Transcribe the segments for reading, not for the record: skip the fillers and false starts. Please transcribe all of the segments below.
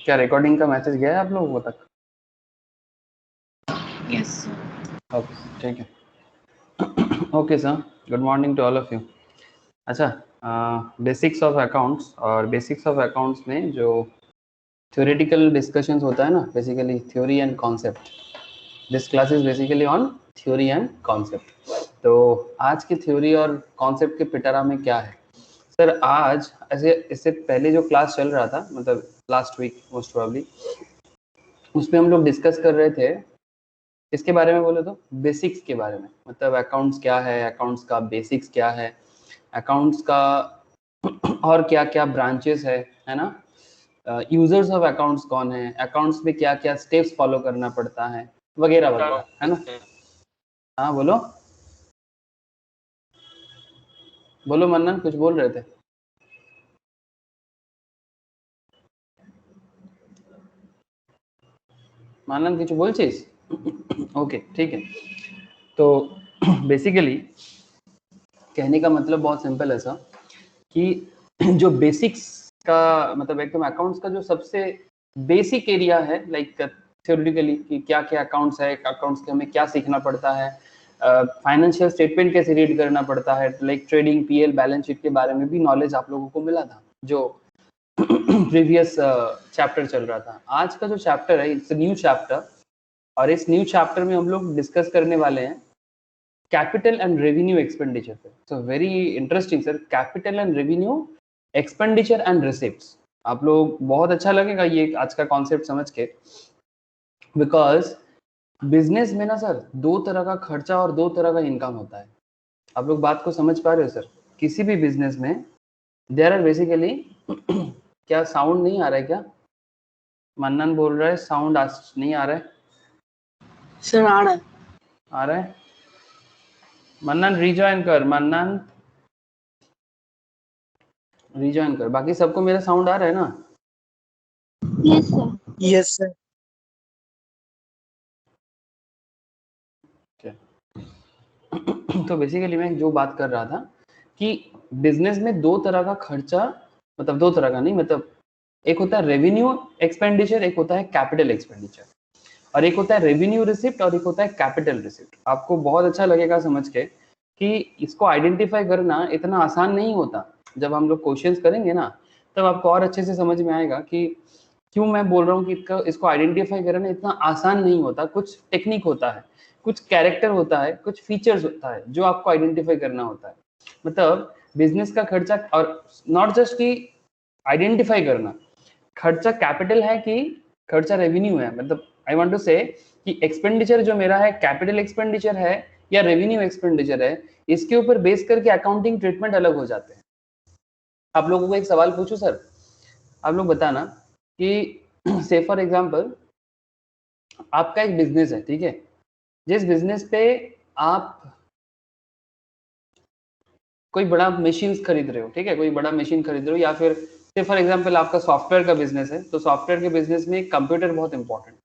क्या रिकॉर्डिंग का मैसेज गया है आप लोगों तक? Yes sir. ओके, ठीक है। Okay sir, good morning to all of you. अच्छा, बेसिक्स ऑफ अकाउंट्स, और बेसिक्स ऑफ अकाउंट्स में जो थ्योरेटिकल डिस्कशंस होता है ना, basically theory and concept, this class is basically on theory and concept. तो आज की थ्योरी और कॉन्सेप्ट के पिटारा में क्या है सर? आज ऐसे इससे पहले जो क्लास चल रहा था, मतलब लास्ट वीक मोस्ट प्रोबेबली, उसमें हम लोग डिस्कस कर रहे थे इसके बारे में, बोले तो बेसिक्स के बारे में, मतलब अकाउंट्स क्या है, अकाउंट्स का बेसिक्स क्या है, अकाउंट्स का और क्या क्या ब्रांचेस है ना, यूजर्स ऑफ अकाउंट्स कौन है, अकाउंट्स में क्या क्या स्टेप्स फॉलो करना पड़ता है, वगैरह वगैरह, है ना। हाँ बोलो बोलो मन्नन, कुछ बोल रहे थे? मानन कुछ बोलছিস? ओके, ठीक है। तो बेसिकली कहने का मतलब बहुत सिंपल है सर, कि जो बेसिक्स का मतलब एकदम अकाउंट्स का जो सबसे बेसिक एरिया है, लाइक थ्योरेटिकली कि क्या क्या अकाउंट्स है, अकाउंट्स के हमें क्या सीखना पड़ता है, फाइनेंशियल स्टेटमेंट कैसे रीड करना पड़ता है, like trading, PL, balance sheet के बारे में भी नॉलेज आप लोगों को मिला था जो प्रीवियस चैप्टर चल रहा था। आज का जो चैप्टर है इट्स न्यू चैप्टर, और इस न्यू चैप्टर में हम लोग डिस्कस करने वाले हैं कैपिटल एंड रेवेन्यू एक्सपेंडिचर पे। So very interesting sir, capital and revenue expenditure and receipts. आप लोग बहुत अच्छा लगेगा ये आज का कॉन्सेप्ट समझ के, बिकॉज बिजनेस में ना सर दो तरह का खर्चा और दो तरह का इनकम होता है। आप लोग बात को समझ पा रहे हो सर? किसी भी बिजनेस में देयर आर बेसिकली क्या साउंड नहीं आ रहा है क्या? मन्नन बोल रहा है साउंड नहीं आ रहा है सर। आ रहा है। आ रहा है। मन्नन रिजॉइन कर, मन्नन रिजॉइन कर। बाकी सबको मेरा साउंड आ रहा है ना? Yes sir. Yes sir. तो बेसिकली मैं जो बात कर रहा था कि बिजनेस में दो तरह का खर्चा, मतलब दो तरह का नहीं, मतलब एक होता है रेवेन्यू एक्सपेंडिचर, एक होता है कैपिटल एक्सपेंडिचर, और एक होता है रेवेन्यू रिसिप्ट और एक होता है कैपिटल रिसिप्ट। आपको बहुत अच्छा लगेगा समझ के कि इसको आइडेंटिफाई करना इतना आसान नहीं होता। जब हम लोग क्वेश्चंस करेंगे ना, तब आपको और अच्छे से समझ में आएगा कि क्यों मैं बोल रहा हूँ कि इसको आइडेंटिफाई करना इतना आसान नहीं होता। कुछ टेक्निक होता है, कुछ कैरेक्टर होता है, कुछ फीचर्स होता है जो आपको आइडेंटिफाई करना होता है। मतलब बिजनेस का खर्चा, और नॉट जस्ट कि आइडेंटिफाई करना खर्चा कैपिटल है कि खर्चा रेवेन्यू है। मतलब आई वांट टू से कि एक्सपेंडिचर जो मेरा है कैपिटल एक्सपेंडिचर है या रेवेन्यू एक्सपेंडिचर है, इसके ऊपर बेस करके अकाउंटिंग ट्रीटमेंट अलग हो जाते हैं। आप लोगों को एक सवाल पूछूं सर, आप लोग बताना कि से फॉर एग्जांपल आपका एक बिजनेस है, ठीक है, जिस बिजनेस पे आप कोई बड़ा मशीन खरीद रहे हो, ठीक है, कोई बड़ा मशीन खरीद रहे हो, या फिर से फॉर एग्जांपल आपका सॉफ्टवेयर का बिजनेस है, तो सॉफ्टवेयर के बिजनेस में कंप्यूटर बहुत इंपॉर्टेंट।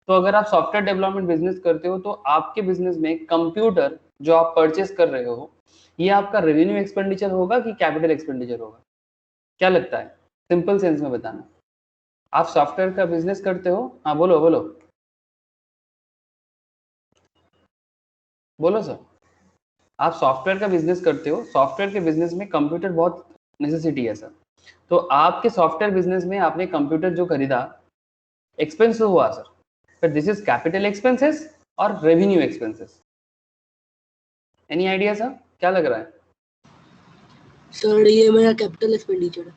तो अगर आप सॉफ्टवेयर डेवलपमेंट बिजनेस करते हो तो आपके बिजनेस में कंप्यूटर जो आप परचेस कर रहे हो, ये आपका रेवेन्यू एक्सपेंडिचर होगा कि कैपिटल एक्सपेंडिचर होगा? क्या लगता है? सिंपल सेंस में बताना। आप सॉफ्टवेयर का बिजनेस करते हो, हाँ बोलो बोलो बोलो सर। आप सॉफ्टवेयर का बिजनेस करते हो, सॉफ्टवेयर के बिजनेस में कंप्यूटर बहुत नेसेसिटी है सर। तो आपके सॉफ्टवेयर बिजनेस में आपने कंप्यूटर जो खरीदा, एक्सपेंस हुआ sir, but this is capital expenses और revenue expenses? Any idea sir? क्या लग रहा है? सर ये मेरा कैपिटल एक्सपेंडिचर है।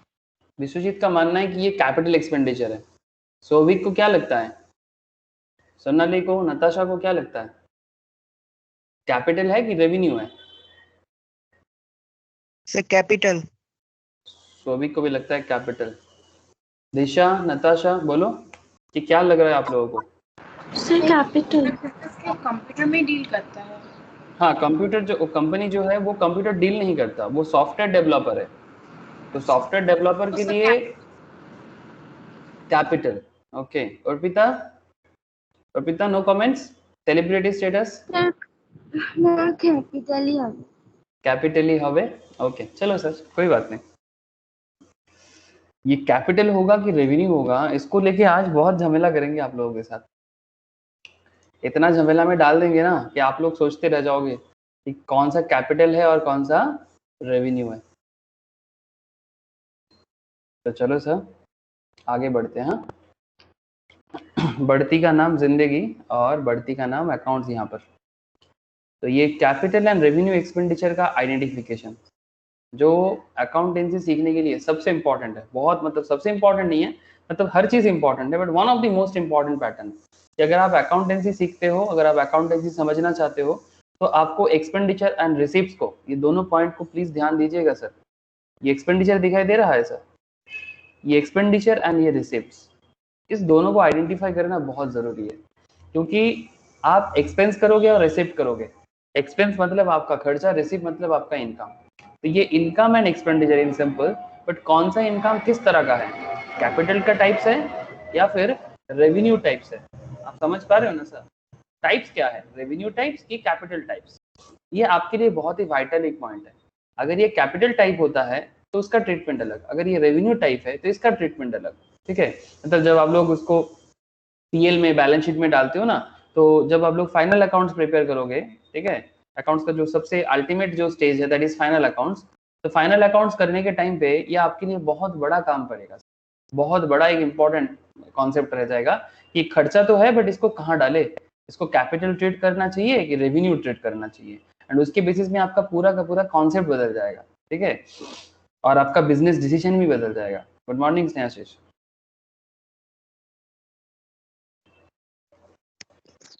विश्वजीत का मानना है कि ये कैपिटल एक्सपेंडिचर है। सौविक को क्या लगता है? सोनाली को, नताशा को क्या लगता है? कैपिटल है कि रेवेन्यू है? Sir capital. सौविक को भी लगता है कैपिटल। दिशा, नताशा बोलो कि क्या लग रहा है आप लोगों को? Sir capital. कंप्यूटर में डील करता है। हाँ, कंप्यूटर जो कंपनी जो है वो कंप्यूटर डील नहीं करता, वो सॉफ्टवेयर डेवलपर है। तो सॉफ्टवेयर डेवलपर के लिए capital. Okay, Arpita, Arpita no comments, celebrity status capital ही হবে। कैपिटल ही हवे। ओके चलो सर, कोई बात नहीं। ये कैपिटल होगा कि रेवेन्यू होगा, इसको लेके आज बहुत झमेला करेंगे आप लोगों के साथ। इतना झमेला में डाल देंगे ना कि आप लोग सोचते रह जाओगे कि कौन सा कैपिटल है और कौन सा रेवेन्यू है। तो चलो सर आगे बढ़ते हैं। बढ़ती का नाम जिंदगी और बढ़ती का नाम अकाउंट्स यहाँ पर। तो ये कैपिटल एंड रेवेन्यू एक्सपेंडिचर का आइडेंटिफिकेशन जो अकाउंटेंसी सीखने के लिए सबसे इंपॉर्टेंट है। बहुत मतलब सबसे इंपॉर्टेंट नहीं है, मतलब हर चीज इंपॉर्टेंट है, but one of the most important pattern कि अगर आप अकाउंटेंसी सीखते हो, अगर आप अकाउंटेंसी समझना चाहते हो, तो आपको एक्सपेंडिचर एंड रिसिप्ट्स को, ये दोनों पॉइंट को प्लीज ध्यान दीजिएगा सर। ये एक्सपेंडिचर दिखाई दे रहा है सर, ये एक्सपेंडिचर एंड ये रिसिप्ट्स, इस दोनों को आइडेंटिफाई करना बहुत जरूरी है। क्योंकि आप एक्सपेंस करोगे और रिसिप्ट करोगे, एक्सपेंस मतलब आपका खर्चा, रिसिप्ट मतलब आपका इनकम। तो ये income and expenditure in simple, but कौन सा इनकम किस तरह का है, कैपिटल का टाइप्स है या फिर रेवेन्यू टाइप्स है? आप समझ पा रहे हो ना सर? टाइप्स क्या है, रेवेन्यू टाइप्स की कैपिटल टाइप्स? ये आपके लिए बहुत ही वाइटल एक पॉइंट है। अगर ये कैपिटल टाइप होता है तो उसका ट्रीटमेंट अलग, अगर ये रेवेन्यू टाइप है तो इसका ट्रीटमेंट अलग। ठीक है, मतलब जब आप लोग उसको पीएल में, बैलेंस शीट में डालते हो ना, तो जब आप लोग फाइनल अकाउंट्स प्रिपेयर करोगे, ठीक है, अकाउंट्स का जो सबसे अल्टीमेट जो स्टेज है दैट इज फाइनल अकाउंट्स। तो फाइनल अकाउंट्स करने के टाइम पे ये आपके लिए बहुत बड़ा काम पड़ेगा, बहुत बड़ा एक इंपॉर्टेंट कॉन्सेप्ट रह जाएगा कि खर्चा तो है बट इसको कहाँ डाले, इसको कैपिटल ट्रीट करना चाहिए कि रेवेन्यू ट्रीट करना चाहिए, एंड उसके बेसिस में आपका पूरा का पूरा कॉन्सेप्ट बदल जाएगा। ठीक है, और आपका बिजनेस डिसीजन भी बदल जाएगा। Good morning Snehashish.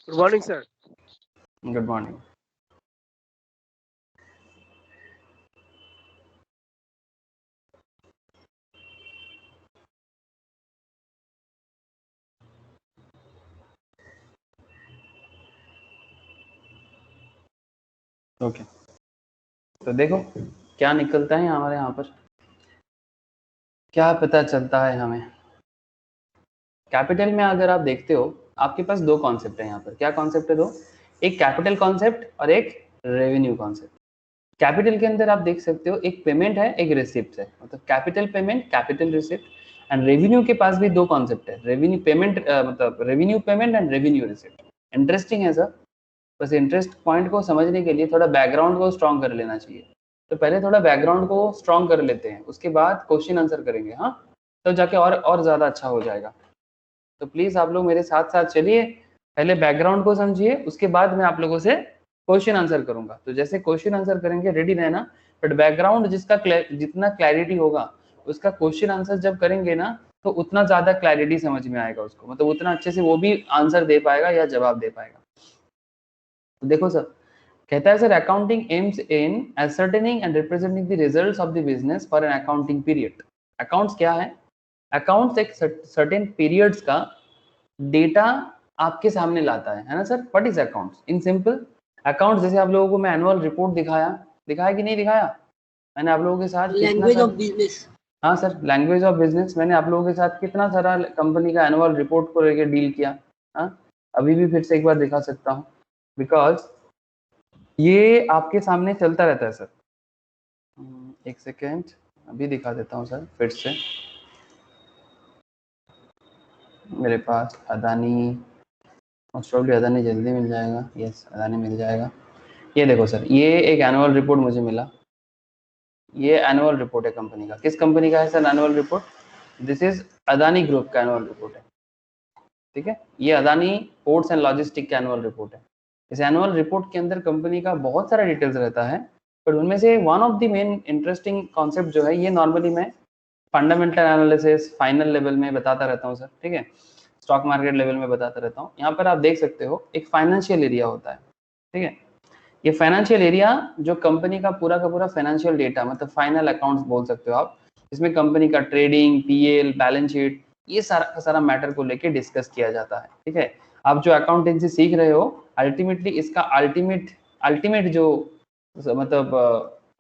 Good morning sir. Good morning. Okay, तो देखो क्या निकलता है हमारे यहाँ पर, क्या पता चलता है हमें। कैपिटल में अगर आप देखते हो, आपके पास दो कॉन्सेप्ट है यहाँ पर। क्या कॉन्सेप्ट है दो? एक कैपिटल कॉन्सेप्ट और एक रेवेन्यू कॉन्सेप्ट। कैपिटल के अंदर आप देख सकते हो एक पेमेंट है, एक रिसिप्ट है, मतलब capital payment, capital receipt. And revenue के पास भी दो कॉन्सेप्ट है, रेवेन्यू पेमेंट मतलब revenue payment and revenue receipt. Interesting है सर, बस इंटरेस्ट पॉइंट को समझने के लिए थोड़ा बैकग्राउंड को स्ट्रॉन्ग कर लेना चाहिए। तो पहले थोड़ा बैकग्राउंड को स्ट्रॉन्ग कर लेते हैं, उसके बाद क्वेश्चन आंसर करेंगे। हाँ, तो जाके और ज्यादा अच्छा हो जाएगा। तो प्लीज आप लोग मेरे साथ साथ चलिए, पहले बैकग्राउंड को समझिए, उसके बाद मैं आप लोगों से क्वेश्चन आंसर करूंगा। तो जैसे क्वेश्चन आंसर करेंगे रेडी रहना, बट बैकग्राउंड जिसका जितना क्लैरिटी होगा, उसका क्वेश्चन आंसर जब करेंगे ना तो उतना ज्यादा क्लैरिटी समझ में आएगा उसको, मतलब उतना अच्छे से वो भी आंसर दे पाएगा या जवाब दे पाएगा। तो देखो सर, कहता है sir accounting AIIMS in ascertaining and representing the results of the business for an accounting period. Accounts क्या है? अकाउंट्स एक सर्टेन पीरियड्स का डेटा आपके सामने लाता है ना sir? What is accounts in simple? Accounts जैसे आप लोगों को मैं एनुअल रिपोर्ट दिखाया कि नहीं दिखाया मैंने आप लोगों के साथ? Language of business. हाँ सर, लैंग्वेज ऑफ बिजनेस। मैंने आप लोगों के साथ कितना सारा कंपनी का एनुअल रिपोर्ट को लेकर डील किया। हाँ, अभी भी फिर से एक बार दिखा सकता हूँ, बिकॉज ये आपके सामने चलता रहता है सर। एक सेकेंड, अभी दिखा देता हूँ सर फिर से। मेरे पास अदानी, मोस्ट ऑफली अदानी जल्दी मिल जाएगा। यस, अदानी मिल जाएगा। ये देखो सर, ये एक एनुअल रिपोर्ट मुझे मिला। ये एनुअल रिपोर्ट है कंपनी का। किस कंपनी का है sir annual report? This is Adani group का एनुअल रिपोर्ट है। ठीक है, ये अदानी पोर्ट्स एंड लॉजिस्टिक का एनुअल रिपोर्ट है। इस एनुअल रिपोर्ट के अंदर कंपनी का बहुत सारा डिटेल्स रहता है, पर उनमें से one of the main interesting concept जो है, ये नॉर्मली मैं फंडामेंटल एनालिसिस फाइनल लेवल में बताता रहता हूँ सर। ठीक है, स्टॉक मार्केट लेवल में बताता रहता हूँ। यहाँ पर आप देख सकते हो एक फाइनेंशियल एरिया होता है। ठीक है, ये फाइनेंशियल एरिया जो कंपनी का पूरा फाइनेंशियल डेटा, मतलब फाइनल अकाउंट्स बोल सकते हो आप, इसमें कंपनी का ट्रेडिंग, पीएल, बैलेंस शीट, ये सारा मैटर को लेके डिस्कस किया जाता है। ठीक है, आप जो अकाउंटेंसी सीख रहे हो, अल्टीमेटली इसका अल्टीमेट जो मतलब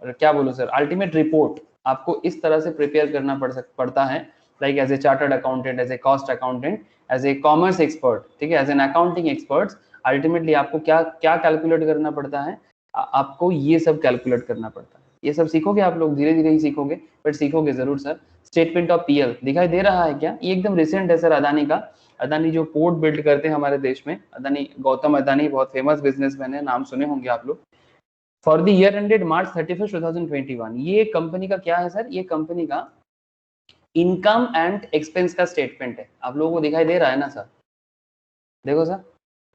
क्या बोलूं सर, अल्टीमेट रिपोर्ट आपको इस तरह से प्रिपेयर करना पड़ता है, like as a chartered accountant, as a cost accountant, as a commerce expert. ठीक है, as an accounting expert, ultimately आपको क्या क्या कैलकुलेट करना पड़ता है? आपको ये सब कैलकुलेट करना पड़ता है। ये सब सीखोगे आप लोग, धीरे धीरे ही सीखोगे, बट सीखोगे जरूर सर। स्टेटमेंट ऑफ पीएल दिखाई दे रहा है क्या? ये एकदम रिसेंट है सर, अदानी का। अदानी जो पोर्ट बिल्ड करते हैं हमारे देश में, अदानी, गौतम अदानी बहुत फेमस बिजनेसमैन है, नाम सुने होंगे आप लोग। For the year ended March 31, 2021, ये कंपनी का क्या है सर? ये कंपनी का इनकम एंड एक्सपेंस का स्टेटमेंट है। आप लोगों को दिखाई दे रहा है ना सर? देखो सर,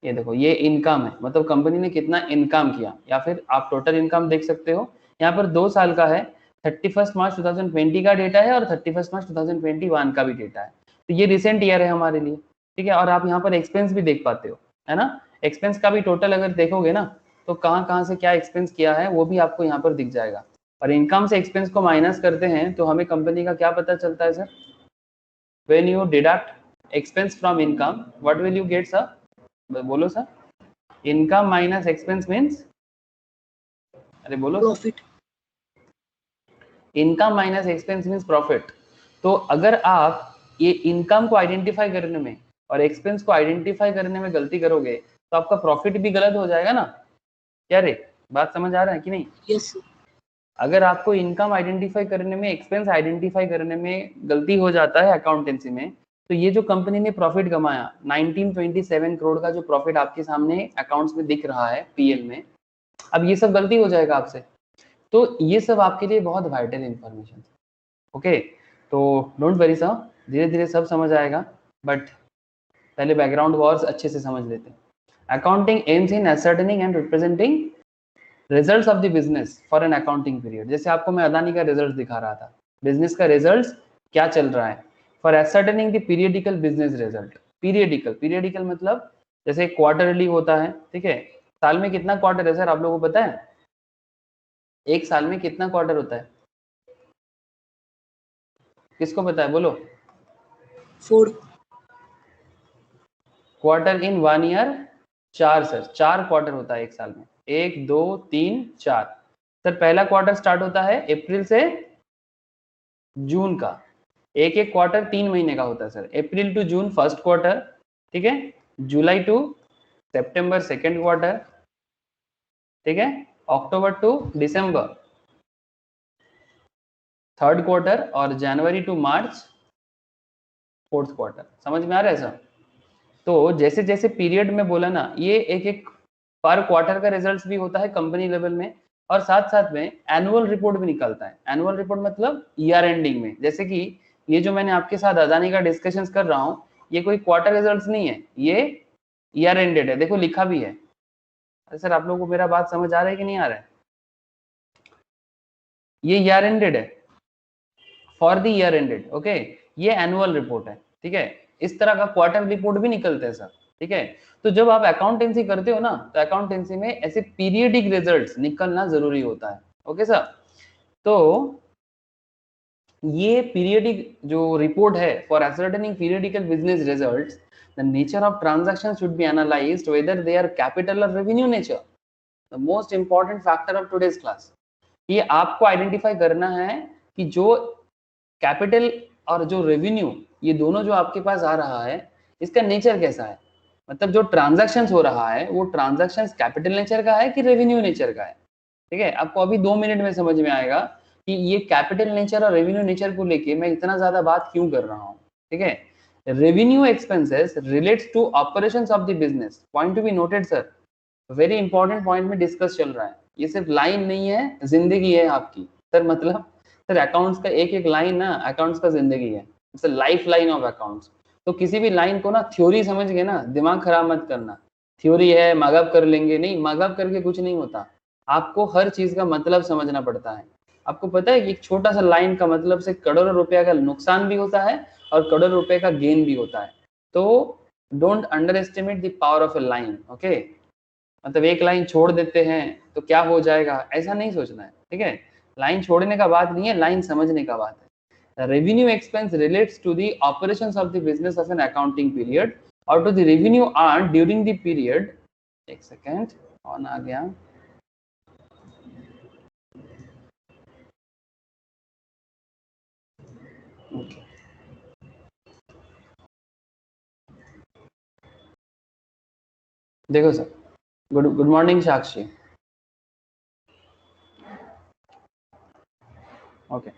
ये देखो, ये इनकम है, मतलब कंपनी ने कितना इनकम किया, या फिर आप टोटल इनकम देख सकते हो। यहाँ पर 2 साल का है, 31 मार्च 2020 का डेटा है और 31 मार्च 2021 का भी डेटा है। तो ये रिसेंट ईयर है हमारे लिए, ठीक है। और आप यहाँ पर एक्सपेंस भी देख पाते हो, है ना। एक्सपेंस का भी टोटल अगर देखोगे ना, तो कहाँ कहाँ से क्या एक्सपेंस किया है वो भी आपको यहाँ पर दिख जाएगा। और इनकम से एक्सपेंस को माइनस करते हैं तो हमें कंपनी का क्या पता चलता है sir? When you deduct expense from income, what will you get sir? बोलो sir. Income minus expense means, अरे बोलो। Profit. Income minus expense means profit. तो अगर आप ये इनकम को आइडेंटिफाई करने में और एक्सपेंस को आइडेंटिफाई करने में गलती करोगे तो आपका प्रॉफिट भी गलत हो जाएगा ना। क्या रे, बात समझ आ रहा है कि नहीं? यस। अगर आपको इनकम आइडेंटिफाई करने में, एक्सपेंस आइडेंटिफाई करने में गलती हो जाता है अकाउंटेंसी में, तो ये जो कंपनी ने प्रॉफिट कमाया 1927 करोड़ का जो प्रॉफिट आपके सामने अकाउंट्स में दिख रहा है पीएल में, अब ये सब गलती हो जाएगा आपसे। तो ये सब आपके लिए बहुत वाइटल इंफॉर्मेशन। ओके, तो डोंट वरी सर, धीरे धीरे सब समझ आएगा, बट पहले बैकग्राउंड वॉर्स अच्छे से समझ लेते हैं। Accounting AIIMS in ascertaining and representing results of the business for an accounting period. जैसे आपको मैं अदानी का रिजल्ट दिखा रहा था, बिजनेस का रिजल्ट क्या चल रहा है। For ascertaining the periodical business result. Periodical, periodical मतलब जैसे क्वार्टरली होता है, ठीक है। साल में कितना क्वार्टर है सर, आप लोगों को पता है? एक साल में कितना क्वार्टर होता है? किसको पता है, बोलो। 4। Quarter in 1 year 4 sir, 4 quarter होता है एक साल में। 1 2 3 4 सर। पहला क्वार्टर स्टार्ट होता है अप्रैल से जून का। एक एक क्वार्टर 3 महीने का होता है sir. April to June first quarter, ठीक है। July to September second quarter, ठीक है। October to December third quarter, और January to March fourth quarter. समझ में आ रहा है सर? तो जैसे जैसे पीरियड में बोला ना, ये एक एक पर क्वार्टर का रिजल्ट्स भी होता है कंपनी लेवल में, और साथ साथ में एनुअल रिपोर्ट भी निकलता है। एनुअल रिपोर्ट मतलब ईयर एंडिंग में। जैसे कि ये जो मैंने आपके साथ अदानी का डिस्कशन कर रहा हूँ, ये कोई क्वार्टर रिजल्ट्स नहीं है, ये ईयर एंडेड है। देखो लिखा भी है। अरे सर, आप लोगों को मेरा बात समझ आ रहा है कि नहीं आ रहा है? ये ईयर एंडेड है, for the year ended, okay. ये एनुअल रिपोर्ट है, ठीक है। इस तरह का क्वार्टर रिपोर्ट भी निकलते हैं सर, ठीक है। तो जब आप अकाउंटेंसी करते हो ना, तो अकाउंटेंसी में ऐसे पीरियडिक रिजल्ट्स निकलना जरूरी होता है, ओके सर। तो ये पीरियडिक जो रिपोर्ट है for ascertaining periodical business results, the nature of transactions should be analyzed whether they are capital or revenue nature, the most important factor of today's class। ये आपको आइडेंटिफाई करना है कि जो कैपिटल और जो रेवेन्यू, ये दोनों जो आपके पास आ रहा है, इसका नेचर कैसा है। मतलब जो ट्रांजैक्शंस हो रहा है, वो ट्रांजैक्शंस कैपिटल नेचर का है कि रेवेन्यू नेचर का है, ठीक है। आपको अभी 2 मिनट में समझ में आएगा कि ये कैपिटल नेचर और रेवेन्यू नेचर को लेके मैं इतना ज्यादा बात क्यों कर रहा हूँ, ठीक है। Revenue expenses relates to operations of the business, point to be noted sir. Very important point में डिस्कस चल रहा है, ये सिर्फ लाइन नहीं है, जिंदगी है आपकी सर। मतलब सर, अकाउंट्स का एक एक लाइन ना, अकाउंट्स का जिंदगी है, it's life line of accounts. तो किसी भी लाइन को ना थ्योरी समझ के ना दिमाग खराब मत करना। थ्योरी है, मगअप कर लेंगे, नहीं, मगअप करके कुछ नहीं होता। आपको हर चीज का मतलब समझना पड़ता है। आपको पता है कि एक छोटा सा लाइन का मतलब से करोड़ों रुपया का नुकसान भी होता है और करोड़ों रुपए का गेन भी होता है। तो don't under estimate the power of A line, okay. मतलब एक लाइन छोड़ देते हैं तो क्या हो जाएगा, ऐसा नहीं सोचना है, ठीक है। लाइन छोड़ने का बात नहीं है, लाइन समझने का बात है। Revenue expense relates to the operations of the business of an accounting period और to the revenue earn during the period. एक सेकेंड, ऑन आ गया। okay. देखो sir, good morning Sakshi. Okay.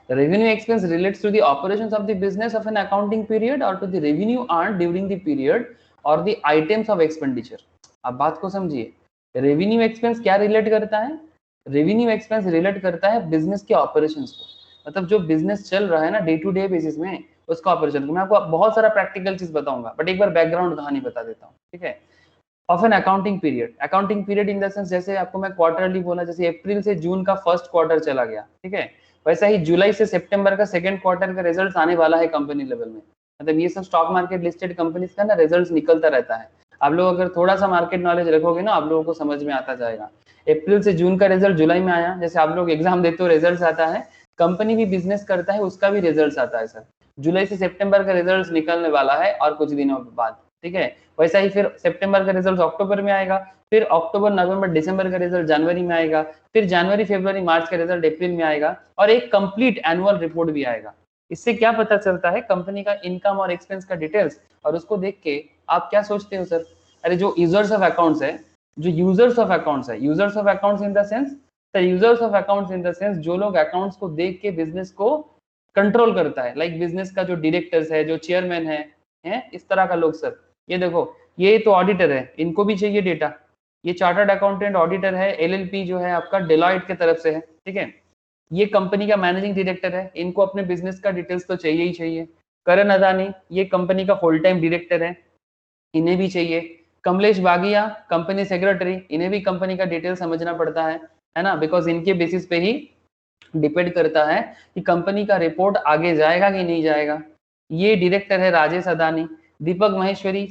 The revenue expense relates to the operations of the business of an accounting period or to the revenue earned during the period or the items of expenditure. अब बात को समझिए, revenue expense क्या relate करता है? Revenue expense relate करता है business के ऑपरेशंस को, मतलब जो बिजनेस चल रहा है ना डे टू डे बेसिस में, उसका ऑपरेशन को। मैं आपको बहुत सारा प्रैक्टिकल चीज बताऊंगा, बट एक बार बैकग्राउंड कहानी बता देता हूँ, ठीक है? Of an accounting period in the sense, जैसे आपको मैं क्वार्टरली बोला, जैसे अप्रैल से जून का फर्स्ट क्वार्टर चला गया, ठीक है, वैसा ही जुलाई से सितंबर का सेकंड क्वार्टर का रिजल्ट आने वाला है कंपनी लेवल में। मतलब ये सब स्टॉक मार्केट लिस्टेड कंपनीज का ना रिजल्ट निकलता रहता है। आप लोग अगर थोड़ा सा मार्केट नॉलेज रखोगे ना, आप लोगों को समझ में आता जाएगा। अप्रैल से जून का रिजल्ट जुलाई में आया, जैसे आप लोग एग्जाम देते हो रिजल्ट आता है, कंपनी भी बिजनेस करता है उसका भी रिजल्ट आता है सर। जुलाई से सितंबर का रिजल्ट निकलने वाला है और कुछ दिनों बाद, ठीक है। वैसा ही फिर सितंबर का रिजल्ट अक्टूबर में आएगा, फिर अक्टूबर नवंबर दिसंबर का रिजल्ट जनवरी में आएगा, फिर जनवरी फरवरी मार्च का रिजल्ट अप्रैल में आएगा, और एक कंप्लीट एनुअल रिपोर्ट भी आएगा। इससे क्या पता चलता है? कंपनी का इनकम और एक्सपेंस का डिटेल्स। और उसको देख के आप क्या सोचते हो सर? अरे जो यूजर्स ऑफ अकाउंट्स है, जो यूजर्स ऑफ अकाउंट्स है, users of accounts in the sense, sir users of accounts in the sense जो लोग अकाउंट्स को देख के बिजनेस को कंट्रोल करता है, लाइक बिजनेस का जो डायरेक्टर्स है, जो चेयरमैन है, इस तरह का लोग सर। ये देखो, ये तो ऑडिटर है, इनको भी चाहिए डेटा। ये चार्टर्ड अकाउंटेंट ऑडिटर है, एलएलपी जो है आपका डेलॉयट की तरफ से है, ठीक है। ये कंपनी का मैनेजिंग डायरेक्टर है, इनको अपने बिजनेस का डिटेल्स तो चाहिए ही चाहिए। करण अदानी ये कंपनी का फुल टाइम डायरेक्टर है, इन्हें भी चाहिए। कमलेश बागिया कंपनी सेक्रेटरी, इन्हें भी कंपनी का डिटेल समझना पड़ता है ना, बिकॉज इनके बेसिस पे ही डिपेंड करता है कि कंपनी का रिपोर्ट आगे जाएगा कि नहीं जाएगा। ये डायरेक्टर है राजेश अदानी। दीपक महेश्वरी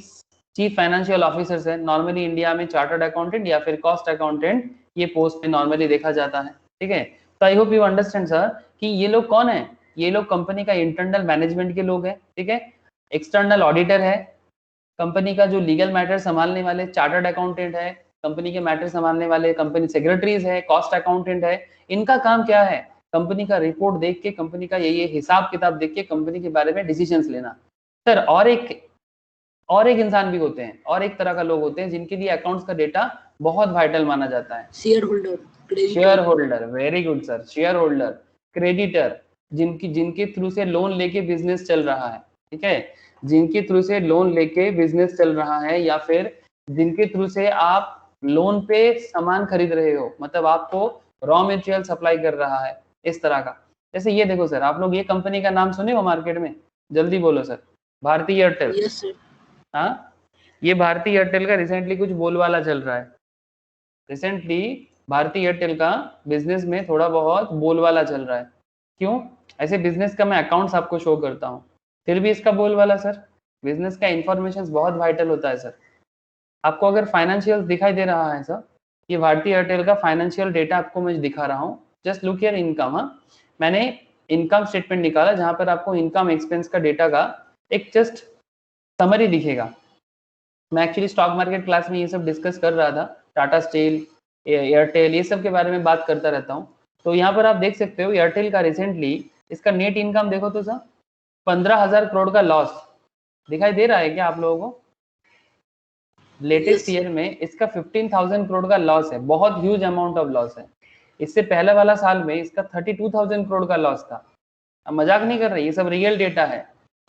चीफ फाइनेंशियल ऑफिसर है। नॉर्मली इंडिया में चार्टर्ड अकाउंटेंट या फिर कॉस्ट अकाउंटेंट ये पोस्ट पे नॉर्मली देखा जाता है, ठीक है। तो I hope you understand sir कि ये लोग कौन है? ये लोग कंपनी का इंटरनल मैनेजमेंट के लोग हैं, ठीक है। एक्सटर्नल ऑडिटर है, कंपनी का जो लीगल मैटर संभालने वाले चार्टर्ड अकाउंटेंट है, कंपनी के मैटर संभालने वाले कंपनी सेक्रेटरीज है, कॉस्ट अकाउंटेंट है। इनका काम क्या है? कंपनी का रिपोर्ट देख के, कंपनी का ये हिसाब किताब देख के कंपनी के बारे में डिसीजंस लेना। सर और एक इंसान भी होते हैं, और एक तरह का लोग होते हैं जिनके लिए अकाउंट्स का डेटा बहुत वाइटल माना जाता है। Share holder, very good sir. Share holder, creditor, जिनके थ्रू से लोन लेके बिजनेस चल रहा है, ठीक है, जिनके थ्रू से लोन लेके बिजनेस चल रहा है, या फिर जिनके थ्रू से आप लोन पे सामान खरीद रहे हो, मतलब आपको रॉ मटेरियल सप्लाई कर रहा है, इस तरह का। जैसे ये देखो सर, आप लोग ये कंपनी का नाम सुने हो मार्केट में? जल्दी बोलो sir. Bharti Airtel. Yes sir. हाँ, ये भारती एयरटेल का रिसेंटली कुछ बोलबाला चल रहा है। रिसेंटली भारती एयरटेल का बिजनेस में थोड़ा बहुत बोलबाला चल रहा है। क्यों? ऐसे बिजनेस का मैं अकाउंट्स आपको शो करता हूँ, फिर भी इसका बोलबाला सर। बिजनेस का इंफॉर्मेशन बहुत वाइटल होता है सर। आपको अगर फाइनेंशियल दिखाई दे रहा है सर, ये भारती एयरटेल का फाइनेंशियल डेटा आपको मैं दिखा रहा हूँ। Just look here income. मैंने इनकम स्टेटमेंट निकाला जहां पर आपको इनकम एक्सपेंस का डेटा का एक जस्ट समरी दिखेगा। मैं एक्चुअली स्टॉक मार्केट क्लास में ये सब डिस्कस कर रहा था, टाटा स्टील, एयरटेल, ये सब के बारे में बात करता रहता हूँ। तो यहाँ पर आप देख सकते हो एयरटेल का रिसेंटली इसका नेट इनकम देखो तो सर 15,000 करोड़ का लॉस दिखाई दे रहा है क्या आप लोगों को? लेटेस्ट ईयर में इसका 15,000 करोड़ का लॉस है, बहुत ह्यूज अमाउंट ऑफ लॉस है। इससे पहले वाला साल में इसका 32,000 करोड़ का लॉस था। अब मजाक नहीं कर रहे, ये सब रियल डेटा है।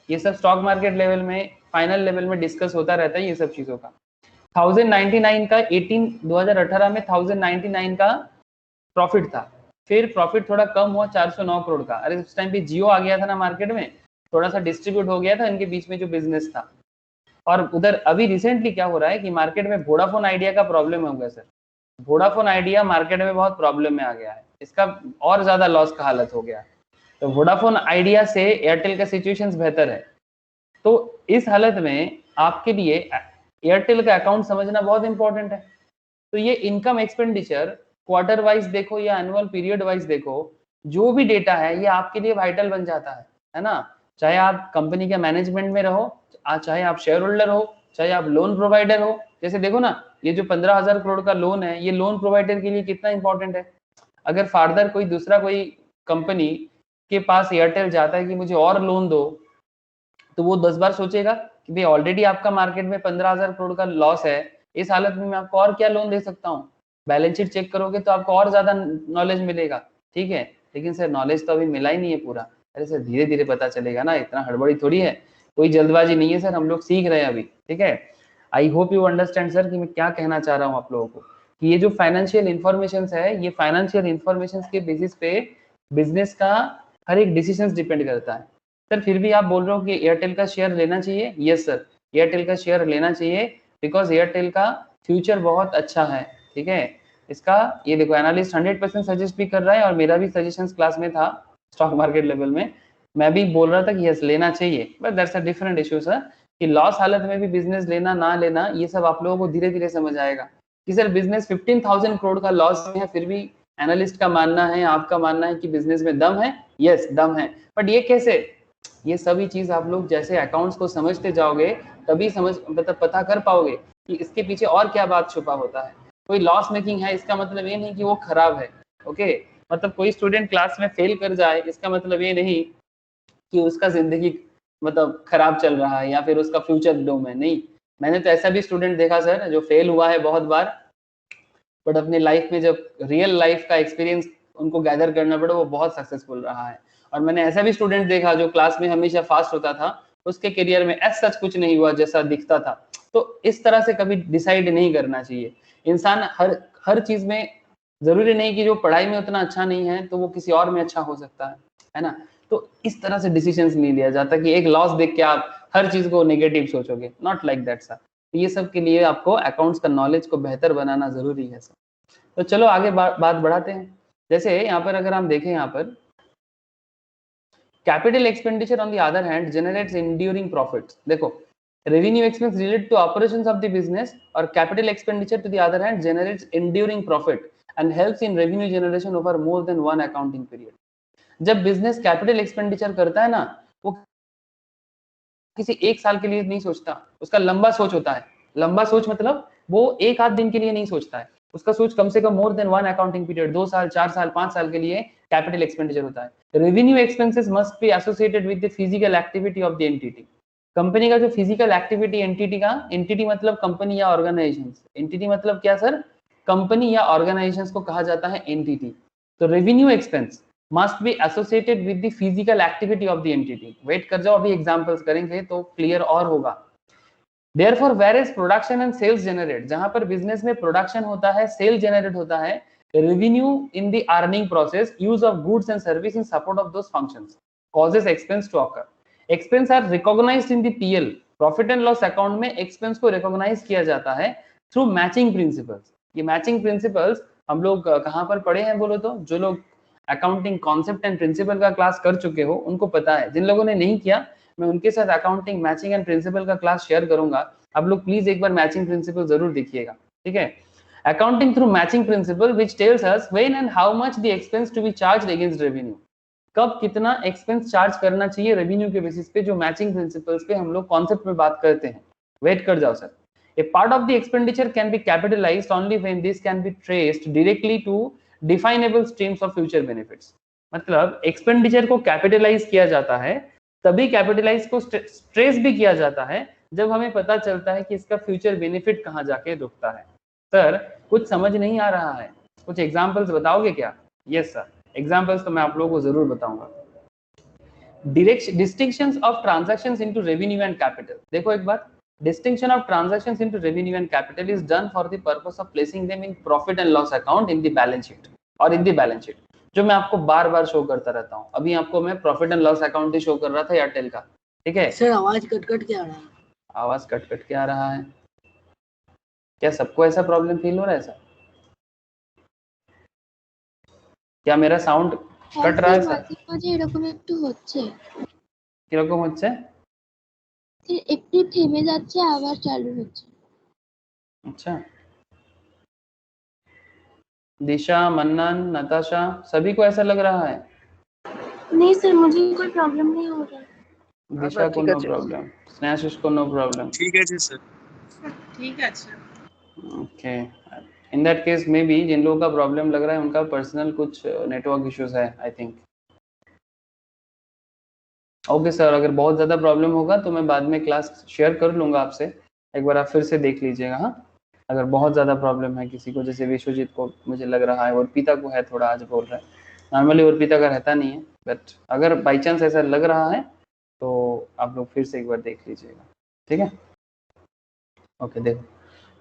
ये सब स्टॉक मार्केट लेवल में, फाइनल लेवल में डिस्कस होता रहता है ये सब चीजों का। 1099 का 2018 में 1099 का प्रॉफिट था, फिर प्रॉफिट थोड़ा कम हुआ 409 करोड़ का। अरे उस टाइम पे जियो आ गया था ना मार्केट में, थोड़ा सा डिस्ट्रीब्यूट हो गया था इनके बीच में जो बिजनेस था। और उधर अभी रिसेंटली क्या हो रहा है कि मार्केट में वोडाफोन आइडिया का प्रॉब्लम हो गया सर। वोडाफोन आइडिया मार्केट में बहुत प्रॉब्लम में आ गया है, इसका और ज्यादा लॉस का हालत हो गया है। तो वोडाफोन आइडिया से एयरटेल का सिचुएशन बेहतर है। तो इस हालत में आपके लिए एयरटेल का अकाउंट समझना बहुत इंपॉर्टेंट है। तो ये इनकम एक्सपेंडिचर क्वार्टर वाइज देखो या एनुअल पीरियड वाइज देखो, जो भी डेटा है ये आपके लिए वाइटल बन जाता है ना। चाहे आप कंपनी के मैनेजमेंट में रहो, चाहे आप शेयर होल्डर हो, चाहे आप लोन प्रोवाइडर हो। जैसे देखो ना, ये जो 15,000 करोड़ का लोन है, ये लोन प्रोवाइडर के लिए कितना इंपॉर्टेंट है। अगर फार्दर कोई दूसरा कोई कंपनी के पास एयरटेल जाता है कि मुझे और लोन दो, तो वो 10 बार सोचेगा कि भाई ऑलरेडी आपका मार्केट में 15,000 करोड़ का लॉस है, इस हालत में मैं आपको और क्या लोन दे सकता हूँ। बैलेंस शीट चेक करोगे तो आपको और ज्यादा नॉलेज मिलेगा, ठीक है। लेकिन सर नॉलेज तो अभी मिला ही नहीं है पूरा। अरे सर धीरे धीरे पता चलेगा ना, इतना हड़बड़ी थोड़ी है, कोई जल्दबाजी नहीं है सर, हम लोग सीख रहे हैं अभी, ठीक है। I hope you understand sir कि मैं क्या कहना चाह रहा हूँ आप लोगों को, कि ये जो फाइनेंशियल इन्फॉर्मेशन है, ये फाइनेंशियल इन्फॉर्मेशन के बेसिस पे बिजनेस का हर एक डिसीजन डिपेंड करता है। सर फिर भी आप बोल रहे हो कि एयरटेल का शेयर लेना चाहिए। यस सर, एयरटेल का शेयर लेना चाहिए, बिकॉज एयरटेल का फ्यूचर बहुत अच्छा है, ठीक है। इसका ये देखो एनालिस्ट 100% सजेस्ट भी कर रहा है, और मेरा भी सजेशंस क्लास में था स्टॉक मार्केट लेवल में, मैं भी बोल रहा था कि यस लेना चाहिए, but that's a different issue sir, कि लॉस हालत में भी बिजनेस लेना ना लेना ये सब आप लोगों को धीरे धीरे समझ आएगा। कि सर बिजनेस 15,000 करोड़ का लॉस में है, फिर भी एनालिस्ट का मानना है, आपका मानना है कि बिजनेस में दम है। यस दम है, बट ये कैसे, ये सभी चीज आप लोग जैसे अकाउंट्स को समझते जाओगे तभी समझ मतलब पता कर पाओगे कि इसके पीछे और क्या बात छुपा होता है। कोई लॉस मेकिंग है इसका मतलब ये नहीं कि वो खराब है, ओके। मतलब कोई स्टूडेंट क्लास में फेल कर जाए इसका मतलब ये नहीं कि उसका जिंदगी मतलब खराब चल रहा है या फिर उसका फ्यूचर डूम है, नहीं। मैंने तो ऐसा भी स्टूडेंट देखा सर जो फेल हुआ है बहुत बार, बट अपने लाइफ में जब रियल लाइफ का एक्सपीरियंस उनको गैदर करना पड़ा वो बहुत सक्सेसफुल रहा है। और मैंने ऐसा भी स्टूडेंट देखा जो क्लास में हमेशा फास्ट होता था, उसके करियर में ऐसा सच कुछ नहीं हुआ जैसा दिखता था। तो इस तरह से कभी डिसाइड नहीं करना चाहिए। इंसान हर चीज में, जरूरी नहीं कि जो पढ़ाई में उतना अच्छा नहीं है तो वो किसी और में अच्छा हो सकता है ना। तो इस तरह से डिसीजंस नहीं लिया जाता कि एक लॉस देख के आप हर चीज को नेगेटिव सोचोगे, नॉट लाइक दैट सर। तो ये सब के लिए आपको अकाउंट्स का नॉलेज को बेहतर बनाना जरूरी है सर। तो चलो आगे बात बढ़ाते हैं। जैसे यहाँ पर अगर हम देखें, यहाँ पर capital expenditure on the other hand generates enduring profits. देखो revenue expense related to operations of the business और capital expenditure to the other hand generates enduring profit and helps in revenue generation over more than one accounting period. जब business capital expenditure करता है ना, वो किसी एक साल के लिए नहीं सोचता, उसका लंबा सोच होता है। लंबा सोच मतलब वो एक आध दिन के लिए नहीं सोचता है, उसका सोच कम से कम more than one accounting period, 2 साल 4 साल 5 साल के लिए कैपिटल एक्सपेंडिचर होता है। Revenue expenses must be associated with the physical activity of the entity. Company का जो फिजिकल एक्टिविटी एंटिटी का, एंटिटी मतलब कंपनी या ऑर्गेनाइजेशन, एंटिटी मतलब क्या सर, कंपनी या ऑर्गेनाइजेशन को कहा जाता है एंटिटी। तो revenue expense must be associated with the physical activity of the entity। Wait कर जाओ, अभी एग्जांपल्स करेंगे तो क्लियर और होगा। Therefore whereas production and sales generate, जहां पर बिजनेस में प्रोडक्शन होता है, सेल जनरेट होता है, revenue in the earning process, use of goods and service in support of those functions causes expense to occur। expense are recognized in the PL, profit and loss account में expense को recognise किया जाता है through matching principles. ये matching principles हम लोग कहां पर पढ़े हैं बोलो तो, जो लोग अकाउंटिंग कॉन्सेप्ट एंड प्रिंसिपल का क्लास कर चुके हो उनको पता है, जिन लोगों ने नहीं किया मैं उनके साथ अकाउंटिंग मैचिंग एंड प्रिंसिपल का क्लास शेयर करूंगा, आप लोग प्लीज एक बार मैचिंग प्रिंसिपल जरूर देखिएगा, ठीक है। Accounting through matching principle which tells us when and how much the expense to be charged against revenue, कब कितना एक्सपेंस चार्ज करना चाहिए रेवेन्यू के बेसिस पे, जो मैचिंग प्रिंसिपल्स पे हम लोग कॉन्सेप्ट में बात करते हैं। वेट कर जाओ sir. A part of the expenditure can be capitalized only when this can be traced directly to definable streams of future benefits। मतलब एक्सपेंडिचर को कैपिटलाइज किया जाता है, तभी कैपिटलाइज को ट्रेस भी किया जाता है जब हमें पता चलता है कि इसका फ्यूचर बेनिफिट कहाँ जाके रुकता है। सर कुछ समझ नहीं आ रहा है, कुछ एग्जांपल्स बताओगे क्या? यस सर, एग्जांपल्स तो मैं आप लोगों को जरूर बताऊंगा। Distinctions of transactions into revenue and capital. देखो एक बार, distinction of transactions into revenue and capital is done for the purpose of placing them in profit and loss account in the balance sheet or in the balance sheet, जो मैं आपको बार बार show करता रहता हूँ। अभी आपको मैं profit and loss account he show कर रहा था एयरटेल का, ठीक है। सर आवाज कट कट के आ रहा है। आवाज कट कट के आ रहा है? क्या सबको ऐसा प्रॉब्लम फील हो रहा है सर? क्या मेरा साउंड कट रहा है सर? মাঝে এরকম একটু হচ্ছে, কিরকম হচ্ছে? একটু থেমে যাচ্ছে আবার চালু হচ্ছে। अच्छा, दिशा, मन्नन, नताशा सभी को ऐसा लग रहा है? नहीं सर, मुझे कोई प्रॉब्लम नहीं हो रहा। दिशा को नो प्रॉब्लम, स्नेहाशिष को नो प्रॉब्लम। ठीक है जी सर। ठीक है अच्छा। Okay, in that case may be जिन लोगों का प्रॉब्लम लग रहा है उनका पर्सनल कुछ नेटवर्क इश्यूज है आई थिंक। ओके सर, अगर बहुत ज़्यादा प्रॉब्लम होगा तो मैं बाद में क्लास शेयर कर लूँगा आपसे, एक बार आप फिर से देख लीजिएगा। हाँ, अगर बहुत ज़्यादा प्रॉब्लम है किसी को, जैसे विश्वजीत को मुझे लग रहा है और पीता को है थोड़ा, आज बोल रहा है नॉर्मली अर्पिता का रहता नहीं है, बट अगर बाई चांस ऐसा लग रहा है तो आप लोग फिर से एक बार देख लीजिएगा, ठीक है। ओके देखो,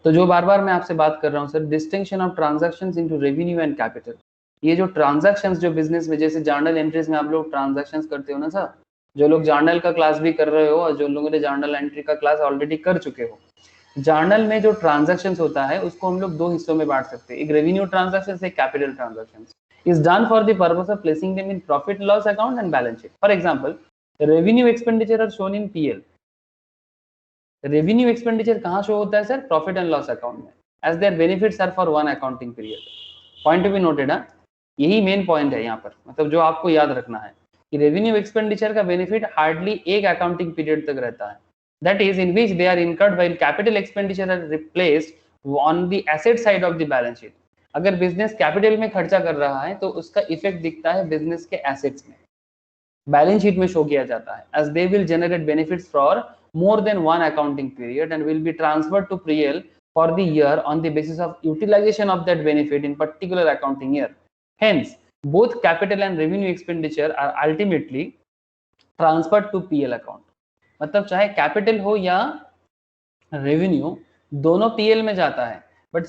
तो जो बार बार मैं आपसे बात कर रहा हूँ sir, distinction of transactions into revenue and capital. ये जो ट्रांजैक्शंस जो बिजनेस में, जैसे जर्नल एंट्रीज में आप लोग ट्रांजैक्शंस करते हो ना सर, जो लोग जर्नल का क्लास भी कर रहे हो और जो लोगों ने जर्नल एंट्री का क्लास ऑलरेडी कर चुके हो, जर्नल में जो ट्रांजैक्शंस होता है उसको हम लोग दो हिस्सों में बांट सकते हैं, एक रेवेन्यू ट्रांजैक्शंस, एक capital transactions. is done for the purpose of placing them in profit loss account and balance sheet. For example, revenue expenditure are shown in PL. Revenue expenditure कहाँ शो होता है sir? Profit and loss account में, as their benefits are for one accounting period. Point to be noted है, यही main point है यहाँ पर, मतलब जो आपको याद रखना है कि रेवेन्यू एक्सपेंडिचर का बेनिफिट हार्डली एक अकाउंटिंग पीरियड तक रहता है, that is in which they are incurred while capital expenditure are replaced on the asset side of the balance sheet. अगर बिजनेस कैपिटल में खर्चा कर रहा है तो उसका इफेक्ट दिखता है बिजनेस के एसेट्स में, बैलेंस शीट में शो किया जाता है, as they will generate benefits for more than one accounting period and will be transferred to PL for the year on the basis of utilization of that benefit in particular accounting year. Hence, both capital and revenue expenditure are ultimately transferred to PL account. मतलब चाहे capital हो या revenue, दोनों PL में जाता है, but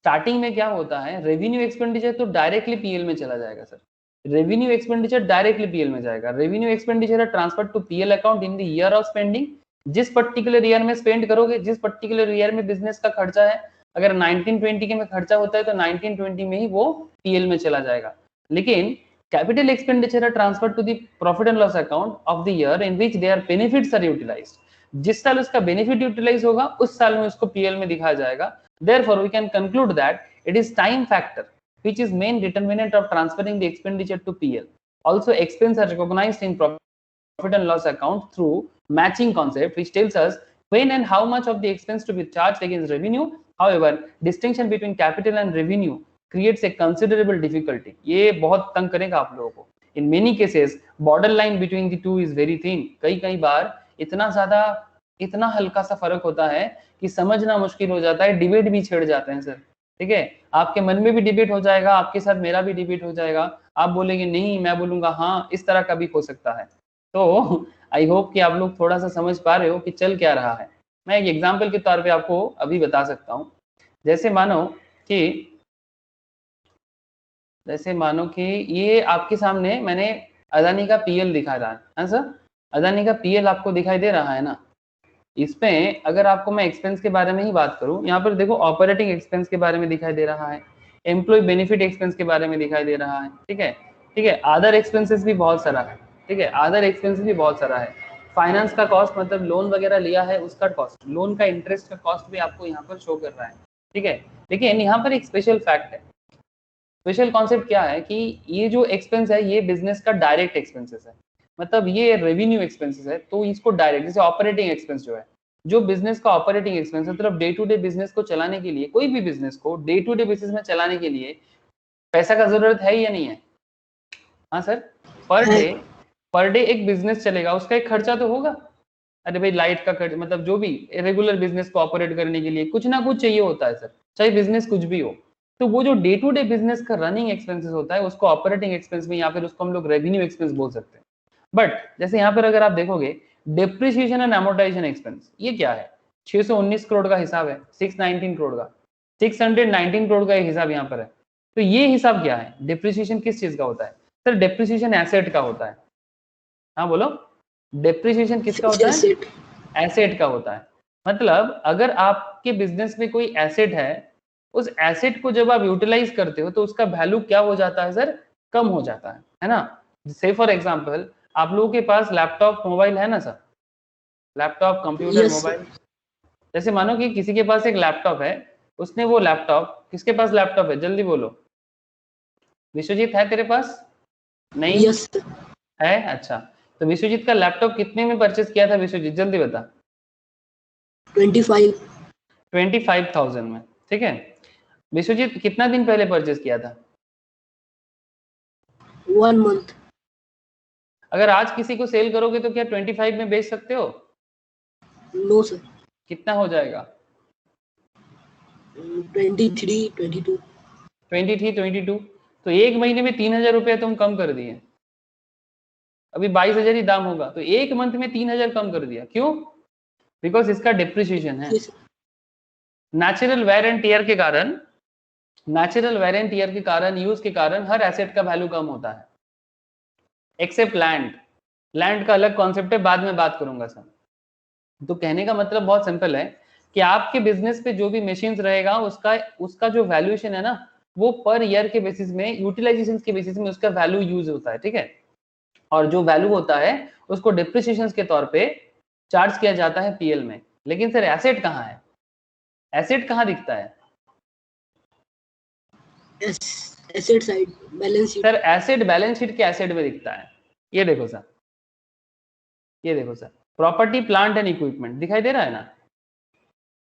starting में क्या होता है, रेवेन्यू एक्सपेंडिचर तो डायरेक्टली पीएल में चला जाएगा sir, revenue expenditure directly PL में जाएगा। Revenue expenditure transfer to PL account in the year of spending. जिस पर्टिकुलर ईयर में स्पेंड करोगे, जिस पर्टिकुलर ईयर में बिजनेस का खर्चा है, अगर 1920 के में खर्चा होता है तो 1920 में ही वो पीएल में चला जाएगा। लेकिन capital expenditure are transfer to the profit and loss account of the year in which their benefits are utilised. जिस साल उसका बेनिफिट यूटिलाइज होगा उस साल में उसको पीएल में दिखाया जाएगा। Therefore, we can conclude that it is time factor which is main determinant of transferring the expenditure to PL. Also, expenses are recognized in profit and loss account through matching concept, which tells us when and how much of the expense to be charged against revenue. However, distinction between capital and revenue creates a considerable difficulty. ये बहुत तंग करेगा आप लोगों को. In many cases, borderline between the two is very thin. कई बार इतना हल्का सा फर्क होता है कि समझना मुश्किल हो जाता है, डिबेट भी छिड़ जाते हैं सर, ठीक है। आपके मन में भी डिबेट हो जाएगा, आपके साथ मेरा भी डिबेट हो जाएगा, आप बोलेंगे नहीं, मैं बोलूंगा हाँ, इस तरह का भी हो सकता है। तो आई होप कि आप लोग थोड़ा सा समझ पा रहे हो कि चल क्या रहा है। मैं एक एग्जाम्पल के तौर पे आपको अभी बता सकता हूँ। जैसे मानो कि ये आपके सामने मैंने अदानी का पीएल दिखा रहा है सर, अदानी का पीएल आपको दिखाई दे रहा है ना। इसमें अगर आपको मैं एक्सपेंस के बारे में ही बात करूं, यहाँ पर देखो ऑपरेटिंग एक्सपेंस के बारे में दिखाई दे रहा है, एम्प्लॉय बेनिफिट एक्सपेंस के बारे में दिखाई दे रहा है, ठीक है। अदर एक्सपेंसेस भी बहुत सारा है, ठीक है, अदर एक्सपेंसेस भी बहुत सारा है। फाइनेंस का कॉस्ट, मतलब लोन वगैरह लिया है उसका कॉस्ट, लोन का इंटरेस्ट का कॉस्ट भी आपको यहाँ पर शो कर रहा है, ठीक है। लेकिन यहाँ पर एक स्पेशल फैक्ट है, स्पेशल कॉन्सेप्ट क्या है कि ये जो एक्सपेंस है ये बिजनेस का डायरेक्ट एक्सपेंसेस है, मतलब ये रेवेन्यू एक्सपेंसेस है, तो इसको डायरेक्ट, जैसे ऑपरेटिंग एक्सपेंस जो बिजनेस का ऑपरेटिंग एक्सपेंस, मतलब डे टू डे बिजनेस को चलाने के लिए, कोई भी बिजनेस को डे टू डे बेसिस में चलाने के लिए पैसा का जरूरत है या नहीं है? हाँ सर, पर डे एक बिजनेस चलेगा, उसका एक खर्चा तो होगा। अरे भाई लाइट का खर्च, मतलब जो भी रेगुलर बिजनेस को ऑपरेट करने के लिए कुछ ना कुछ चाहिए होता है सर, चाहे बिजनेस कुछ भी हो। तो वो जो डे टू डे बिजनेस का रनिंग एक्सपेंसेस होता है उसको ऑपरेटिंग एक्सपेंस में, या फिर उसको हम लोग रेवेन्यू एक्सपेंस बोल सकते हैं। बट जैसे यहाँ पर अगर आप देखोगे डेप्रिसिएशन एंड अमोर्टाइजेशन एक्सपेंस, ये क्या है? 619 करोड़ का हिसाब है, 619 करोड़ का, 619 करोड़ का एक हिसाब यहाँ पर है। तो ये हिसाब क्या है? डेप्रिसिएशन किस चीज का होता है सर? डेप्रिसिएशन एसेट का होता है। हाँ बोलो, डेप्रिसिएशन किसका होता है? एसेट का होता है। मतलब अगर आपके बिजनेस में कोई एसेट है, उस एसेट को जब आप यूटिलाइज करते हो तो उसका वैल्यू क्या हो जाता है सर? कम हो जाता है ना। से फॉर एग्जांपल आप लोगों के पास लैपटॉप मोबाइल है ना सर, लैपटॉप कंप्यूटर मोबाइल। जैसे मानो कि किसी के पास एक लैपटॉप है, उसने वो लैपटॉप, किसके पास लैपटॉप है जल्दी बोलो? विश्वजीत है तेरे पास? नहीं है? अच्छा, तो विश्वजीत का लैपटॉप कितने में परचेज किया था विश्वजीत, जल्दी बता। 25,000 में, ठीक है। विश्वजीत कितना दिन पहले परचेज किया था? 1 month। अगर आज किसी को सेल करोगे तो क्या 25 में बेच सकते हो? No sir. कितना हो जाएगा? 23, 22। 23, 22। तो एक महीने में 3000 रुपये तुम कम कर दिए, अभी 22,000 ही दाम होगा, तो एक मंथ में 3000 कम कर दिया। क्यों? बिकॉज इसका डिप्रिसिएशन है। Yes, natural wear and tear के कारण, नेचुरल वेयर एंड टियर के कारण, यूज के कारण हर एसेट का वैल्यू कम होता है, एक्सेप्ट लैंड। लैंड का अलग कॉन्सेप्ट है, बाद में बात करूंगा सर। तो कहने का मतलब बहुत सिंपल है कि आपके बिजनेस पे जो भी मशीन्स रहेगा उसका उसका जो वैल्यूएशन है ना, वो पर ईयर के बेसिस में, यूटिलाइजेशन के बेसिस में उसका वैल्यू यूज होता है, ठीक है। और जो वैल्यू होता है उसको डिप्रिसिएशन के तौर पे चार्ज किया जाता है पीएल में। लेकिन सर एसेट कहाँ है? एसेट कहाँ दिखता है? asset side, balance sheet. Sir asset balance sheet के एसेट में दिखता है। ये देखो सर, ये देखो sir, property plant and equipment दिखाई दे रहा है ना,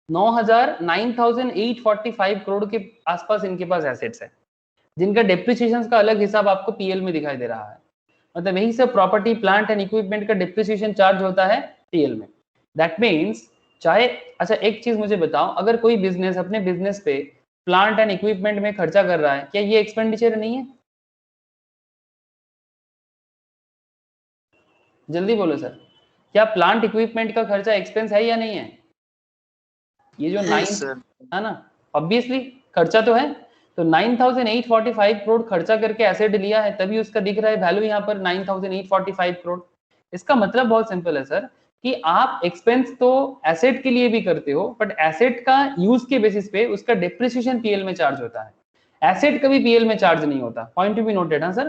9,845 करोड़ के आसपास इनके पास एसेट्स है, जिनका डेप्रिसिएशन का अलग हिसाब आपको पीएल में दिखाई दे रहा है। मतलब यही सब प्रॉपर्टी प्लांट एंड इक्विपमेंट का डिप्रिसिएशन चार्ज होता है पीएल में। दैट मीन्स चाहे, अच्छा एक चीज मुझे बताओ, अगर कोई बिजनेस अपने बिजनेस पे प्लांट एंड इक्विपमेंट में खर्चा कर रहा है, क्या ये एक्सपेंडिचर नहीं है? जल्दी बोलो सर, क्या प्लांट इक्विपमेंट का खर्चा एक्सपेंस है या नहीं है? ये जो 9 है ना, ऑब्वियसली खर्चा तो है। तो 9,845 करोड़ खर्चा करके एसेट लिया है, तभी उसका दिख रहा है वैल्यू यहाँ पर 9,845 करोड़। इसका मतलब बहुत सिंपल है सर, कि आप एक्सपेंस तो एसेट के लिए भी करते हो, बट एसेट का यूज के बेसिस पे उसका डिप्रिसिएशन पीएल में चार्ज होता है। एसेट कभी पीएल में चार्ज नहीं होता, पॉइंट टू बी नोटेड। हाँ सर,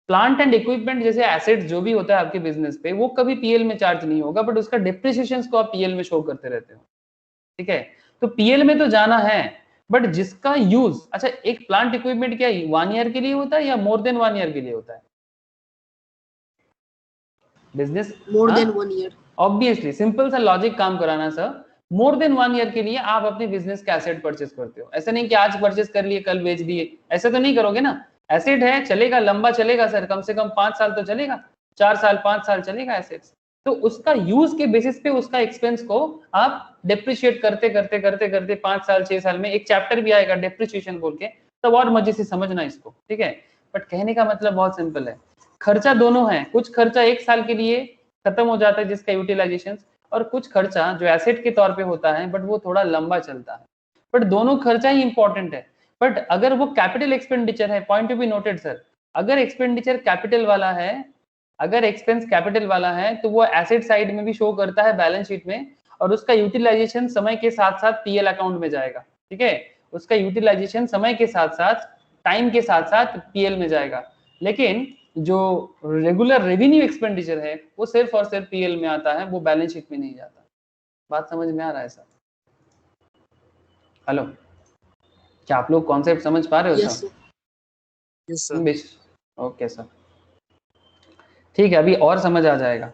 प्लांट एंड इक्विपमेंट जैसे एसेट जो भी होता है आपके बिजनेस पे, वो कभी पीएल में चार्ज नहीं होगा, बट उसका डिप्रिसिएशन को आप पीएल में शो करते रहते हो, ठीक है। तो पीएल में तो जाना है, बट जिसका यूज, अच्छा एक प्लांट इक्विपमेंट क्या 1 ईयर के लिए होता है या मोर देन 1 ईयर के लिए होता है? Business More than 1 year. Obviously simple सा लॉजिक काम कराना सर, मोर देन 1 ईयर के लिए आप अपने बिजनेस का एसेट परचेस करते हो। ऐसा नहीं कि आज परचेस कर लिए कल बेच दिए, ऐसा तो नहीं करोगे ना। एसेट है, चलेगा, लंबा चलेगा सर, कम से कम 5 साल तो चलेगा, 4 साल 5 साल चलेगा एसेट्स। तो उसका यूज के बेसिस पे उसका एक्सपेंस को आप डिप्रिशिएट करते करते करते करते 5 साल 6 साल में एक चैप्टर भी आएगा डिप्रिसिएशन बोल के, तब और मजे से समझना इसको, ठीक है। बट कहने का मतलब बहुत सिंपल है, खर्चा दोनों है। कुछ खर्चा 1 साल के लिए खत्म हो जाता है जिसका यूटिलाइजेशन, और कुछ खर्चा जो एसेट के तौर पे होता है बट वो थोड़ा लंबा चलता है। बट दोनों खर्चा ही इंपॉर्टेंट है। बट अगर वो कैपिटल एक्सपेंडिचर है, point to be noted sir, अगर एक्सपेंडिचर कैपिटल वाला है, अगर एक्सपेंस कैपिटल वाला है, तो वो एसेट साइड में भी शो करता है बैलेंस शीट में, और उसका यूटिलाइजेशन समय के साथ साथ पीएल अकाउंट में जाएगा, ठीक है। उसका यूटिलाइजेशन समय के साथ साथ, टाइम के साथ साथ पीएल में जाएगा। लेकिन जो रेगुलर रेवेन्यू एक्सपेंडिचर है वो सिर्फ और सिर्फ पीएल में आता है, वो बैलेंस शीट में नहीं जाता। बात समझ में आ रहा है सर? हेलो, क्या आप लोग कॉन्सेप्ट समझ पा रहे हो Yes, sir? sir. Yes, sir. Okay sir, ठीक है, अभी और समझ आ जाएगा।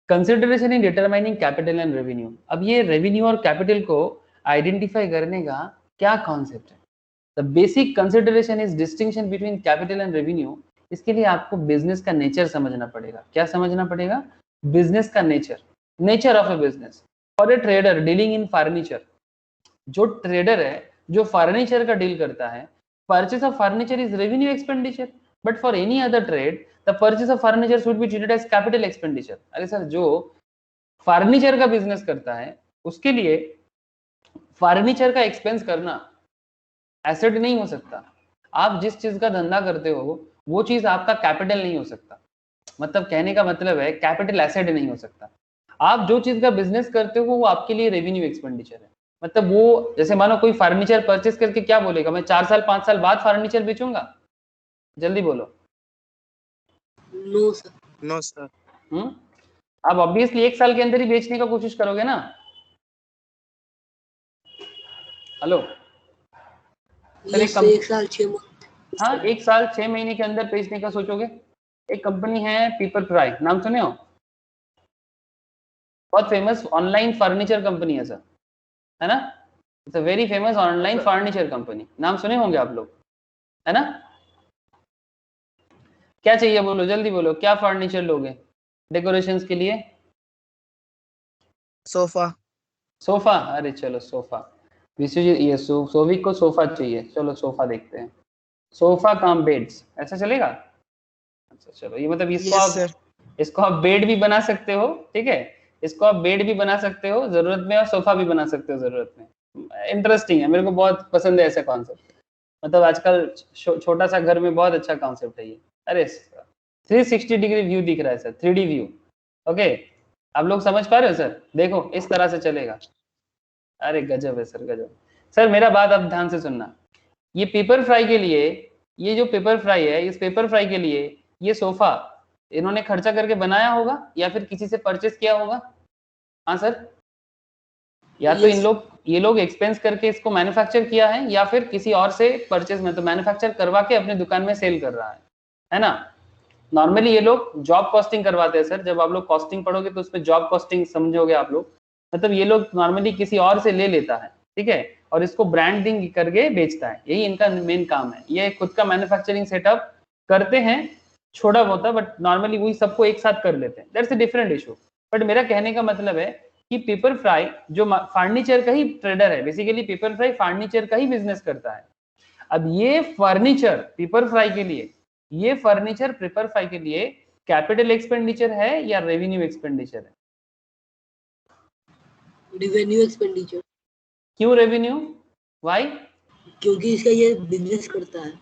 Consideration in determining capital and revenue. अब ये रेवेन्यू और कैपिटल को आइडेंटिफाई करने का क्या कॉन्सेप्ट है? The basic consideration is distinction between capital and revenue. इसके लिए आपको बिजनेस का नेचर समझना पड़ेगा। क्या समझना पड़ेगा? बिजनेस का nature, nature of a business. For a trader dealing in furniture, जो ट्रेडर है जो फर्नीचर का डील करता है, purchase of furniture is revenue expenditure, but for any other trade the purchase of furniture should be treated as capital expenditure. अरे sir, जो furniture का business करता है उसके लिए फर्नीचर का एक्सपेंस करना एसेट नहीं हो सकता। आप जिस चीज का धंधा करते हो वो चीज आपका कैपिटल नहीं हो सकता। मतलब कहने का मतलब है कैपिटल एसेट नहीं हो सकता। आप जो चीज का बिजनेस करते हो वो आपके लिए रेवेन्यू एक्सपेंडिचर है। मतलब वो, जैसे मानो कोई फर्नीचर परचेस करके क्या बोलेगा, मैं 4 साल 5 साल बाद फर्नीचर बेचूंगा? जल्दी बोलो। No, sir. No, sir. आप ऑब्वियसली 1 साल के अंदर ही बेचने का कोशिश करोगे ना। Hello sir, Yes, sir. 1 साल 6 month. हाँ 1 साल 6 महीने के अंदर बेचने का सोचोगे। एक कंपनी है पीपल प्राई, नाम सुने हो? बहुत फेमस ऑनलाइन फर्नीचर कंपनी है सर, है ना। It's a very famous online furniture company, नाम सुने होंगे आप लोग, है ना। क्या चाहिए बोलो, जल्दी बोलो, क्या फर्नीचर लोगे डेकोरेशंस के लिए? Sofa. सोफा, अरे चलो सोफा, विश्वजीत ये सोविक को सोफा चाहिए, चलो सोफा देखते हैं। सोफा कम बेड्स, ऐसा चलेगा? अच्छा चलो, ये मतलब इसको आप बेड भी बना सकते हो, ठीक है, इसको आप बेड भी बना सकते हो जरूरत में और सोफा भी बना सकते हो जरूरत में। इंटरेस्टिंग है, मेरे को बहुत पसंद है ऐसा कॉन्सेप्ट। मतलब आजकल छोटा सा घर में बहुत अच्छा कॉन्सेप्ट है ये। अरे 360 डिग्री व्यू दिख रहा है सर, 3D व्यू। ओके, आप लोग समझ पा रहे हो सर? देखो इस तरह से चलेगा। अरे गजब है सर, गजब। सर मेरा बात आप ध्यान से सुनना, ये पेपर फ्राई के लिए, ये जो पेपर फ्राई है, इस पेपर फ्राई के लिए ये सोफा इन्होंने खर्चा करके बनाया होगा या फिर किसी से परचेस किया होगा? हाँ सर, या तो Yes. ये लोग एक्सपेंस करके इसको मैन्युफैक्चर किया है या फिर किसी और से परचेस में तो मैन्युफैक्चर करवा के अपने दुकान में सेल कर रहा है ना? नॉर्मली ये लोग जॉब कॉस्टिंग करवाते हैं सर, जब आप लोग कॉस्टिंग पढ़ोगे तो उसमें जॉब कॉस्टिंग समझोगे आप लोग। मतलब ये लोग नॉर्मली किसी और से ले लेता है, ठीक है, और इसको ब्रांडिंग करके बेचता है, यही इनका मेन काम है। ये खुद का मैन्युफैक्चरिंग सेटअप करते हैं छोटा बहुत, बट नॉर्मली वही सबको एक साथ कर लेते हैं, that's a different issue. But मेरा कहने का मतलब है कि पेपर फ्राई जो फर्नीचर का ही ट्रेडर है, बेसिकली पेपर फ्राई फर्नीचर का ही बिजनेस करता है। अब ये फर्नीचर पेपर फ्राई के लिए, ये फर्नीचर पेपर फ्राई के लिए कैपिटल एक्सपेंडिचर है या रेवेन्यू एक्सपेंडिचर है? Revenue expenditure. क्यों रेवेन्यू? व्हाई? क्योंकि इसका ये बिजनेस करता है।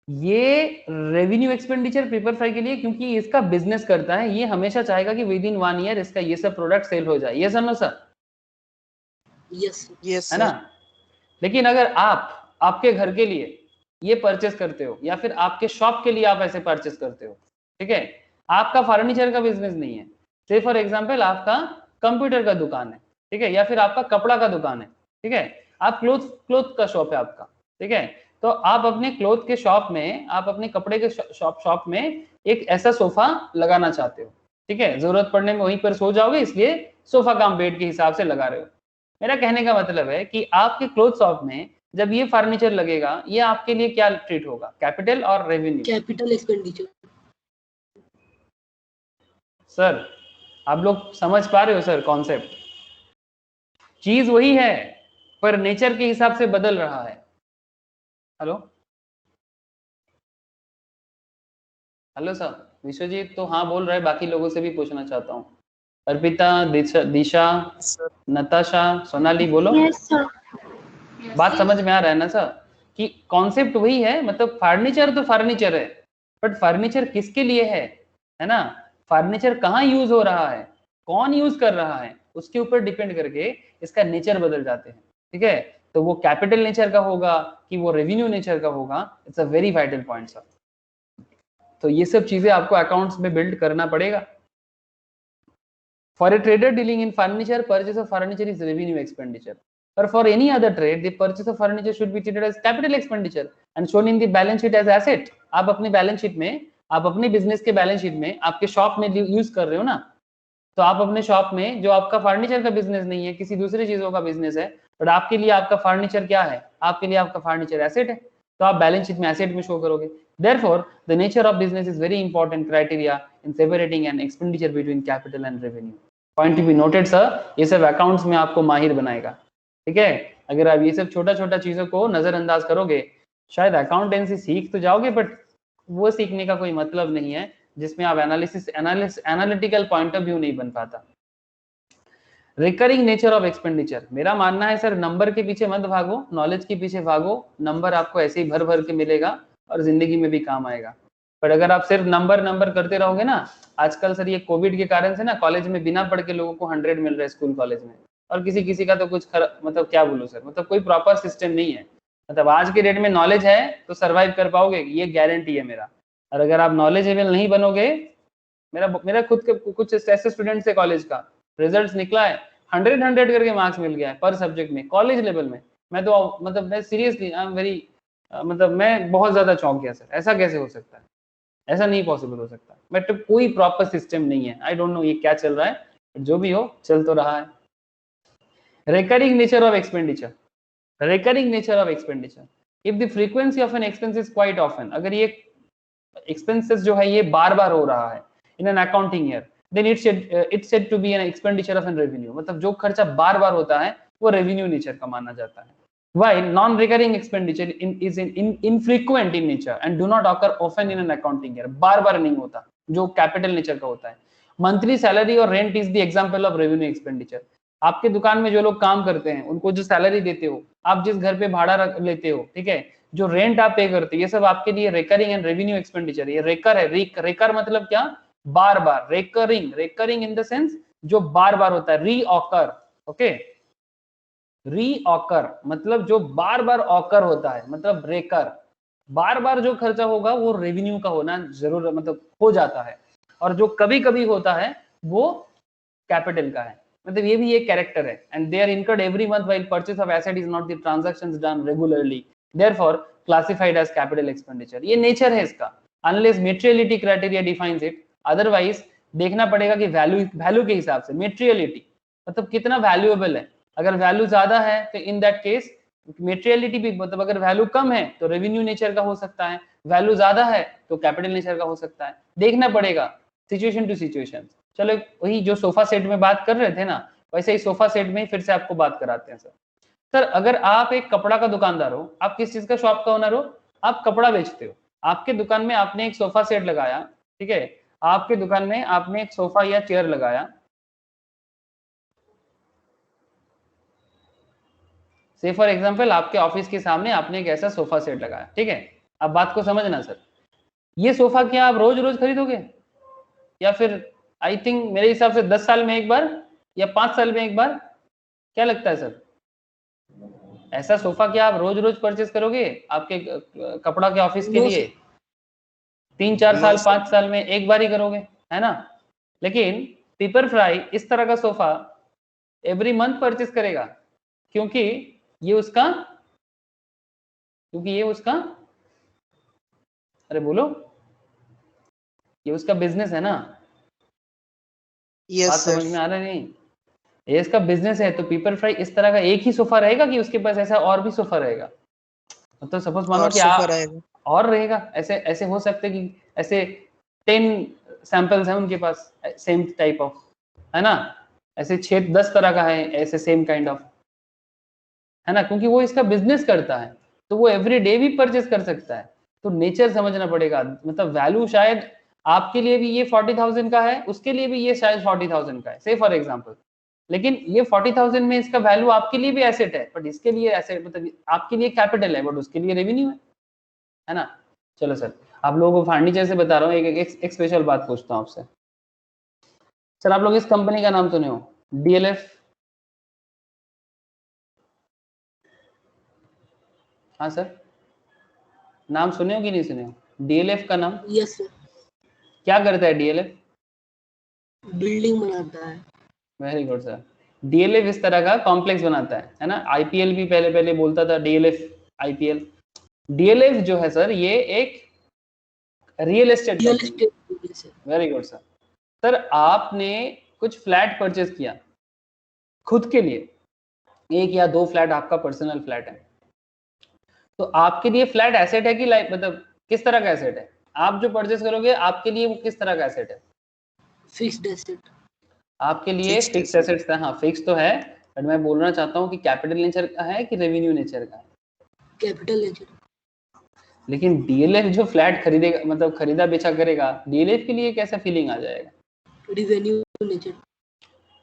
ये रेवेन्यू एक्सपेंडिचर पेपर फ्राई के लिए क्योंकि इसका बिजनेस करता है, ये हमेशा चाहेगा कि विद इन 1 ईयर इसका ये सब प्रोडक्ट सेल हो जाए। यस और नो सर? यस है ना? लेकिन अगर आप आपके घर के लिए ये परचेस करते हो या फिर आपके शॉप के लिए आप ऐसे परचेस करते हो, ठीक है, आपका फर्नीचर का बिजनेस नहीं है, से फॉर एग्जांपल आपका कंप्यूटर का दुकान है, ठीक है, या फिर आपका कपड़ा का दुकान है, ठीक है, आप क्लोथ का शॉप है आपका, ठीक है, तो आप अपने क्लोथ के शॉप में, आप अपने कपड़े के शॉप में एक ऐसा सोफा लगाना चाहते हो, ठीक है, जरूरत पड़ने में वहीं पर सो जाओगे, इसलिए सोफा कम बेड के हिसाब से लगा रहे हो। मेरा कहने का मतलब है कि आपके क्लोथ शॉप में जब ये फर्नीचर लगेगा, ये आपके लिए क्या ट्रीट होगा, कैपिटल और रेवेन्यू? Capital expenditure. सर आप लोग समझ पा रहे हो सर कॉन्सेप्ट? चीज वही है पर नेचर के हिसाब से बदल रहा है। हेलो हेलो सर, विश्वजीत तो हाँ बोल रहा है, बाकी लोगों से भी पूछना चाहता हूँ। अर्पिता, दिशा, नताशा, सोनाली, बोलो। Yes sir. बात समझ में आ रहा है ना सर कि कॉन्सेप्ट वही है? मतलब फर्नीचर तो फर्नीचर है, बट फर्नीचर किसके लिए है ना? फर्नीचर कहाँ यूज हो रहा है, कौन यूज कर रहा है, उसके ऊपर डिपेंड करके इसका नेचर बदल जाते हैं, ठीक है? तो वो कैपिटल नेचर का होगा कि वो रेवेन्यू नेचर का होगा, it's a very vital point sir. तो ये सब चीजें आपको अकाउंट्स में बिल्ड करना पड़ेगा। For a trader dealing in furniture, purchase of furniture is revenue expenditure. But for any other trade, the purchase of furniture should be treated as capital expenditure and shown in the balance sheet as asset. आप अपनी balance sheet में, आप अपने business के balance sheet में, आपके shop में use कर रहे हो ना, तो आप अपने शॉप में, जो आपका फर्नीचर का बिजनेस नहीं है, किसी दूसरी चीजों का बिजनेस है, बट आपके लिए आपका फर्नीचर क्या है? आपके लिए आपका फर्नीचर एसेट है, तो आप बैलेंस शीट में एसेट में शो करोगे। Therefore, the nature of business is very important criteria in separating an expenditure between capital and revenue. Point to be noted sir, ये सब अकाउंट्स में आपको माहिर बनाएगा, ठीक है? अगर आप ये सब छोटा छोटा चीजों को नजरअंदाज करोगे, शायद अकाउंटेंसी सीख तो जाओगे, बट वो सीखने का कोई मतलब नहीं है जिसमें आप एनालिटिकल पॉइंट ऑफ व्यू नहीं बन पाता। रिकरिंग नेचर ऑफ एक्सपेंडिचर, मेरा मानना है सर, नंबर के पीछे मत भागो, नॉलेज के पीछे भागो। नंबर आपको ऐसे ही भर भर के मिलेगा और जिंदगी में भी काम आएगा। पर अगर आप सिर्फ नंबर करते रहोगे ना, आजकल सर ये कोविड के कारण से ना कॉलेज में बिना पढ़ के लोगों को 100 मिल रहा है स्कूल कॉलेज में, और किसी का तो कुछ मतलब क्या बोलूं सर, मतलब कोई प्रॉपर सिस्टम नहीं है। मतलब आज के डेट में नॉलेज है तो सर्वाइव कर पाओगे, ये गारंटी है मेरा। और अगर आप नॉलेजेबल नहीं बनोगे, मेरा खुद के कुछ ऐसे स्टूडेंट्स से कॉलेज का रिजल्ट निकला है, 100 करके मार्क्स मिल गया है पर सब्जेक्ट में, कॉलेज लेवल में। मैं तो मतलब मैं सीरियसली आई एम वेरी, मतलब मैं बहुत ज्यादा चौंक गया सर, ऐसा कैसे हो सकता है? ऐसा नहीं पॉसिबल हो सकता, बट कोई प्रॉपर सिस्टम नहीं है। आई डोंट नो ये क्या चल रहा है, जो भी हो चल तो रहा है। Recurring nature of expenditure, recurring nature of expenditure, if the frequency of an expense is quite often, अगर ये एक्सपेंसेस जो है ये बार बार हो रहा है in an accounting year, then it's said to be an expenditure of an revenue, मतलब जो खर्चा बार बार होता है वो रेवेन्यू नेचर का माना जाता है। Why? Non-recurring expenditure is infrequent in nature and do not occur often in an accounting year. बार बार नहीं होता जो कैपिटल नेचर का होता है. मंथली सैलरी और rent is the example of revenue expenditure. आपके दुकान में जो लोग काम करते हैं उनको जो सैलरी देते हो, आप जिस घर पे भाड़ा लेते हो, ठीक है, जो रेंट आप पे करते हो, ये सब आपके लिए रिकरिंग एंड रेवेन्यू एक्सपेंडिचर. ये रेकर है. रेकर मतलब क्या? बार बार. रेकरिंग इन द सेंस जो बार बार होता है. रीऑकर. ओके, रीऑकर मतलब जो बार बार ऑकर होता है, मतलब रेकर. बार बार जो खर्चा होगा वो रेवेन्यू का होना जरूर मतलब हो जाता है, और जो कभी कभी होता है वो कैपिटल का है. मतलब ये भी एक कैरेक्टर है. And they are incurred every month while purchase of asset is not the transactions done regularly, therefore classified as capital expenditure. ये नेचर है इसका, unless materiality criteria defines it. Otherwise देखना पड़ेगा कि वैल्यू के हिसाब से. मेटेरियलिटी मतलब कितना वैल्यूएबल है. अगर वैल्यू ज्यादा है तो इन दैट केस मेटेरियलिटी भी, मतलब अगर वैल्यू कम है तो रेवेन्यू नेचर का हो सकता है, वैल्यू ज्यादा है तो कैपिटल नेचर का हो सकता है. देखना पड़ेगा सिचुएशन टू सिचुएशन. चलो वही जो सोफा सेट में बात कर रहे थे ना, वैसे ही सोफा सेट में फिर से आपको बात कराते हैं. सर अगर आप एक कपड़ा का दुकानदार हो, आप किस चीज का शॉप का ओनर हो, आप कपड़ा बेचते हो, आपके दुकान में आपने एक सोफा सेट लगाया, ठीक है, आपके दुकान में आपने एक सोफा या चेयर लगाया. से फॉर एग्जांपल आपके ऑफिस के सामने आपने एक ऐसा सोफा सेट लगाया, ठीक है. अब बात को समझना सर, ये सोफा क्या आप रोज रोज खरीदोगे, या फिर आई थिंक मेरे हिसाब से 10 साल में एक बार या 5 साल में एक बार, क्या लगता है सर? ऐसा सोफा क्या आप रोज रोज परचेस करोगे आपके कपड़ा के ऑफिस के लिए? 3-4 साल 5 साल में एक बार ही करोगे, है ना. लेकिन पेपर फ्राई इस तरह का सोफा एवरी मंथ परचेस करेगा, क्योंकि ये उसका अरे बोलो, ये उसका बिजनेस है ना. बात समझ में आ रहा नहीं? ये इसका बिजनेस है. तो पेपर फ्राई इस तरह का एक ही सोफा रहेगा कि उसके पास ऐसा और भी सोफा रहेगा? मतलब सपोज मानो कि आप और रहेगा. ऐसे ऐसे हो सकते कि ऐसे 10 सैंपल्स हैं उनके पास सेम टाइप ऑफ, है ना, ऐसे 6-10 तरह का है ऐसे सेम काइंड ऑफ, है ना, क्योंकि वो इसका बिजनेस करता है तो वो एवरी डे भी परचेस कर सकता है. तो नेचर समझना पड़ेगा. मतलब वैल्यू शायद आपके लिए भी ये 40,000 का है, उसके लिए भी ये शायद 40,000 का है, से फॉर एग्जांपल. लेकिन ये 40,000 में इसका वैल्यू आपके लिए भी एसेट है, बट इसके लिए एसेट मतलब आपके लिए कैपिटल है, बट उसके लिए रेवेन्यू है ना. चलो सर, आप लोगों को फर्नीचर से बता रहा हूँ. एक स्पेशल बात पूछता हूँ आपसे. सर आप लोग इस कंपनी का नाम सुने हो, डीएलएफ? हाँ सर, नाम सुने हो कि नहीं सुने हो डीएलएफ का नाम? Yes sir. क्या करता है डीएलएफ? बिल्डिंग बनाता है. Very good sir. डीएलएफ इस तरह का कॉम्प्लेक्स बनाता है ना. आईपीएल भी पहले बोलता था डीएलएफ, आईपीएल. डीएलएफ जो है सर ये एक real estate. Very good sir. Sir आपने कुछ फ्लैट परचेज किया खुद के लिए, 1 या 2 फ्लैट आपका पर्सनल फ्लैट है, तो आपके लिए फ्लैट एसेट है कि लाइक मतलब किस तरह का एसेट है? आप जो परचेज करोगे आपके लिए वो किस तरह का एसेट है? Fixed asset. आपके लिए फिक्स एसेट्स है. हाँ फिक्स तो है, बट मैं बोलना चाहता हूँ कि कैपिटल नेचर का है कि रेवेन्यू नेचर का है? Capital nature. लेकिन डीएलएफ जो फ्लैट खरीदेगा मतलब खरीदा बेचा करेगा, डीएलएफ के लिए कैसा फीलिंग आ जाएगा? Revenue nature.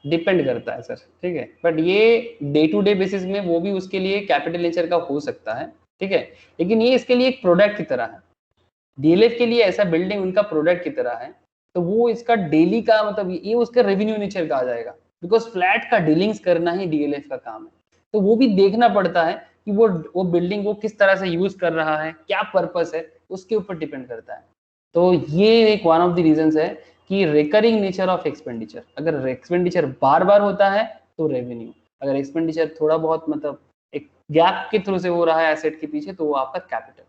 डिपेंड करता है सर, ठीक है. बट ये डे टू डे बेसिस में वो भी उसके लिए कैपिटल नेचर का हो सकता है, ठीक है. लेकिन ये इसके लिए एक प्रोडक्ट की तरह है. डीएलएफ के लिए ऐसा बिल्डिंग उनका प्रोडक्ट की तरह है, तो वो इसका डेली का मतलब ये उसका रेवेन्यू नेचर का आ जाएगा, बिकॉज फ्लैट का डीलिंग्स करना ही डीएलएफ का काम है. तो वो भी देखना पड़ता है कि वो बिल्डिंग को किस तरह से यूज कर रहा है, क्या पर्पस है, उसके ऊपर डिपेंड करता है. तो ये एक वन ऑफ द रीजंस है कि रिकरिंग नेचर ऑफ एक्सपेंडिचर. अगर एक्सपेंडिचर बार बार होता है तो रेवेन्यू, अगर एक्सपेंडिचर थोड़ा बहुत मतलब एक गैप के थ्रू से हो रहा है एसेट के पीछे, तो वो आपका कैपिटल.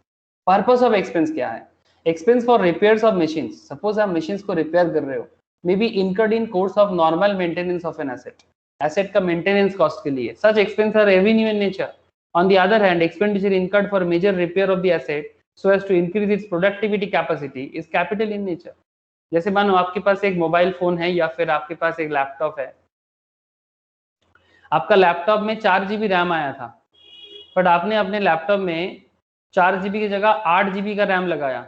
पर्पस ऑफ एक्सपेंस क्या है? Expense for repairs of machines. Suppose आप मशीन्स को रिपेयर कर रहे हो, may be incurred in course of normal maintenance of an asset. Asset का मेंटेनेंस कॉस्ट के लिए such expense are revenue in nature. On the other hand expenditure incurred for major repair of the asset so as to increase its productivity capacity is capital in nature. जैसे मानो आपके पास एक mobile phone है या फिर आपके पास एक laptop है. आपका लैपटॉप में 4 GB रैम आया था, बट आपने अपने लैपटॉप में 4 GB की जगह 8 GB का रैम लगाया,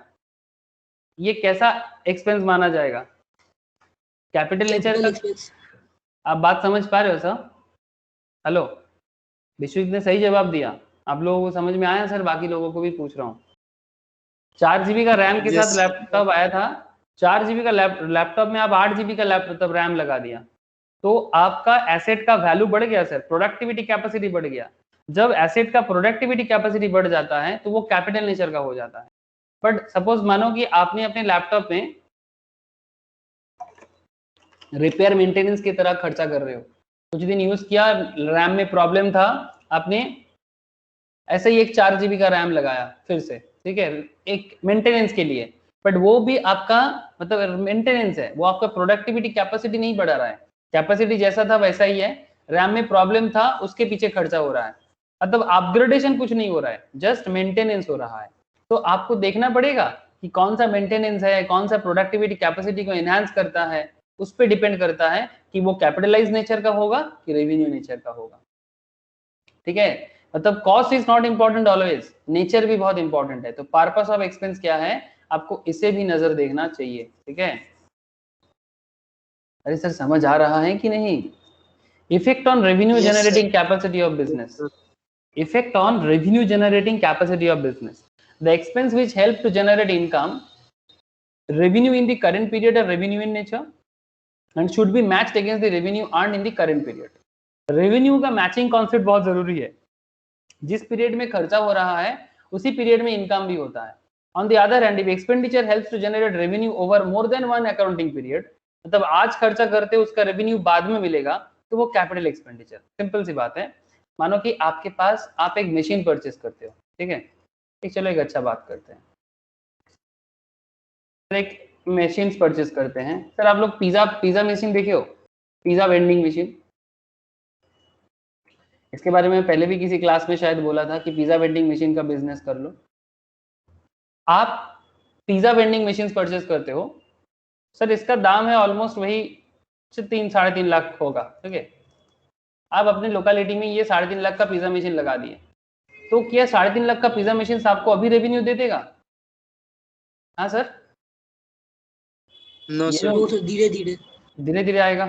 ये कैसा एक्सपेंस माना जाएगा? कैपिटल नेचर कैपिटल का। एक्सपेंस। आप बात समझ पा रहे हो सर? हेलो, विश्वजीत ने सही जवाब दिया, आप लोगों को समझ में आया सर? बाकी लोगों को भी पूछ रहा हूँ। 4 GB का रैम के साथ लैपटॉप आया था, 4 GB का लैपटॉप में आप 8 GB का लैपटॉप रैम लगा दिया, तो आपका एसेट का वैल्यू बढ़ गया सर, प्रोडक्टिविटी कैपेसिटी बढ़ गया। जब एसेट का प्रोडक्टिविटी कैपेसिटी बढ़ जाता है तो वो कैपिटल नेचर का हो जाता है। बट सपोज मानो कि आपने अपने लैपटॉप में रिपेयर मेंटेनेंस की तरह खर्चा कर रहे हो, कुछ दिन यूज किया, रैम में प्रॉब्लम था, आपने ऐसे ही एक 4 GB का रैम लगाया फिर से, ठीक है, एक मेंटेनेंस के लिए, बट वो भी आपका मतलब मेंटेनेंस है, वो आपका प्रोडक्टिविटी कैपेसिटी नहीं बढ़ा रहा है, कैपेसिटी जैसा था वैसा ही है, रैम में प्रॉब्लम था, उसके पीछे खर्चा हो रहा है, मतलब अपग्रेडेशन कुछ नहीं हो रहा है, जस्ट मेंटेनेंस हो रहा है। तो आपको देखना पड़ेगा कि कौन सा मेंटेनेंस है, कौन सा प्रोडक्टिविटी कैपेसिटी को एनहांस करता है, उस पर डिपेंड करता है कि वो कैपिटलाइज नेचर का होगा कि रेवेन्यू नेचर का होगा। ठीक है, मतलब cost is not important always, nature भी बहुत इंपॉर्टेंट है। तो पर्पस ऑफ एक्सपेंस क्या है, आपको इसे भी नजर देखना चाहिए। ठीक है, अरे सर समझ आ रहा है कि नहीं? Effect on revenue generating capacity of business, effect on revenue generating capacity of business, the expense which help to generate income, revenue in the current period or revenue in nature, and should be matched against the revenue earned in the current period. revenue का matching concept बहुत जरूरी है, जिस period में खर्चा हो रहा है उसी पीरियड में इनकम भी होता है। On the other hand, if expenditure helps to generate revenue over more than one accounting period, मतलब आज खर्चा करते उसका रेवेन्यू बाद में मिलेगा, तो वो कैपिटल एक्सपेंडिचर। सिंपल सी बात है, मानो कि आपके पास आप एक मशीन परचेस करते हो, ठीक है, एक चलो एक अच्छा बात करते हैं, एक मशीन परचेस करते हैं सर। आप लोग पिज्जा मशीन देखे हो, पिज्जा वेंडिंग मशीन, इसके बारे में पहले भी किसी क्लास में शायद बोला था कि पिज्जा वेंडिंग मशीन का बिजनेस कर लो। आप पिज्जा वेंडिंग मशीन परचेस करते हो सर, इसका दाम है ऑलमोस्ट वही 3-3.5 लाख होगा, ठीक है। आप अपने लोकेलिटी में ये 3.5 लाख का पिज्जा मशीन लगा दिए, तो क्या 3.5 लाख का पिज्जा मशीन आपको अभी रेवेन्यू दे देगा? हाँ सर, नो सर, धीरे धीरे धीरे धीरे आएगा।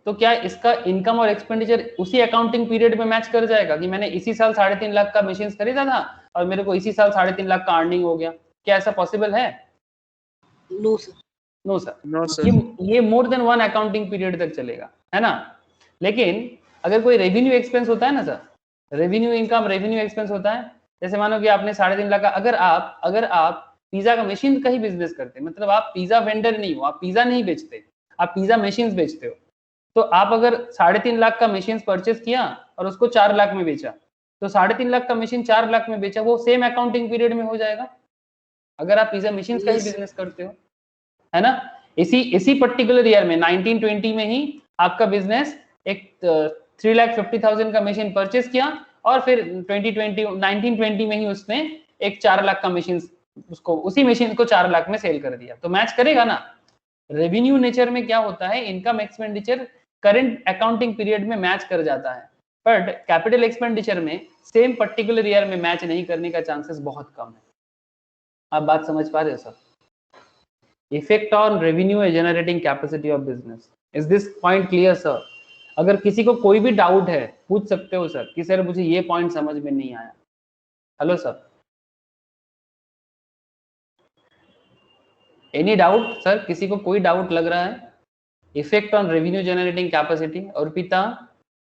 तो क्या इसका इनकम और एक्सपेंडिचर उसी अकाउंटिंग पीरियड में मैच कर जाएगा कि मैंने इसी साल 3.5 लाख का मशीन खरीदा था और मेरे को इसी साल 3.5 लाख का अर्निंग हो गया? क्या ऐसा पॉसिबल है? No sir, no sir, no sir, ये more than one accounting period तक चलेगा, है ना। लेकिन अगर कोई रेवेन्यू एक्सपेंस होता है ना sir, revenue income revenue expense होता है, जैसे मानो कि आपने 3.5 लाख का, अगर आप पिज्जा का मशीन का ही बिजनेस करते, मतलब आप पिज्जा वेंडर नहीं हो, आप पिज्जा नहीं बेचते, आप पिज्जा मशीन बेचते हो, तो आप अगर 3.5 लाख का मशीन परचेस किया और उसको 4 लाख में बेचा, तो 3.5 लाख का मशीन 4 लाख में बेचा, वो सेम अकाउंटिंग पीरियड में हो जाएगा अगर आप पिज्जा मशीन का ही बिजनेस करते हो, है ना। इसी पर्टिकुलर ईयर में 1920 में ही आपका बिजनेस एक 3,50,000 का मशीन परचेस किया और फिर 1920 में ही उसने एक 4 लाख का मशीन, उसको उसी मशीन को 4 लाख में सेल कर दिया, तो मैच करेगा ना। रेवेन्यू नेचर में क्या होता है, income expenditure current accounting period में मैच कर जाता है, बट कैपिटल एक्सपेंडिचर में सेम पर्टिकुलर ईयर में मैच नहीं करने का चांसेस बहुत कम है। आप बात समझ पा रहे हो sir? Effect on revenue generating capacity of business, is this point clear sir? अगर किसी को कोई भी डाउट है पूछ सकते हो सर कि सर मुझे ये पॉइंट समझ में नहीं आया। Hello sir, any doubt sir? किसी को कोई डाउट लग रहा है? Effect on revenue generating capacity, Arpita,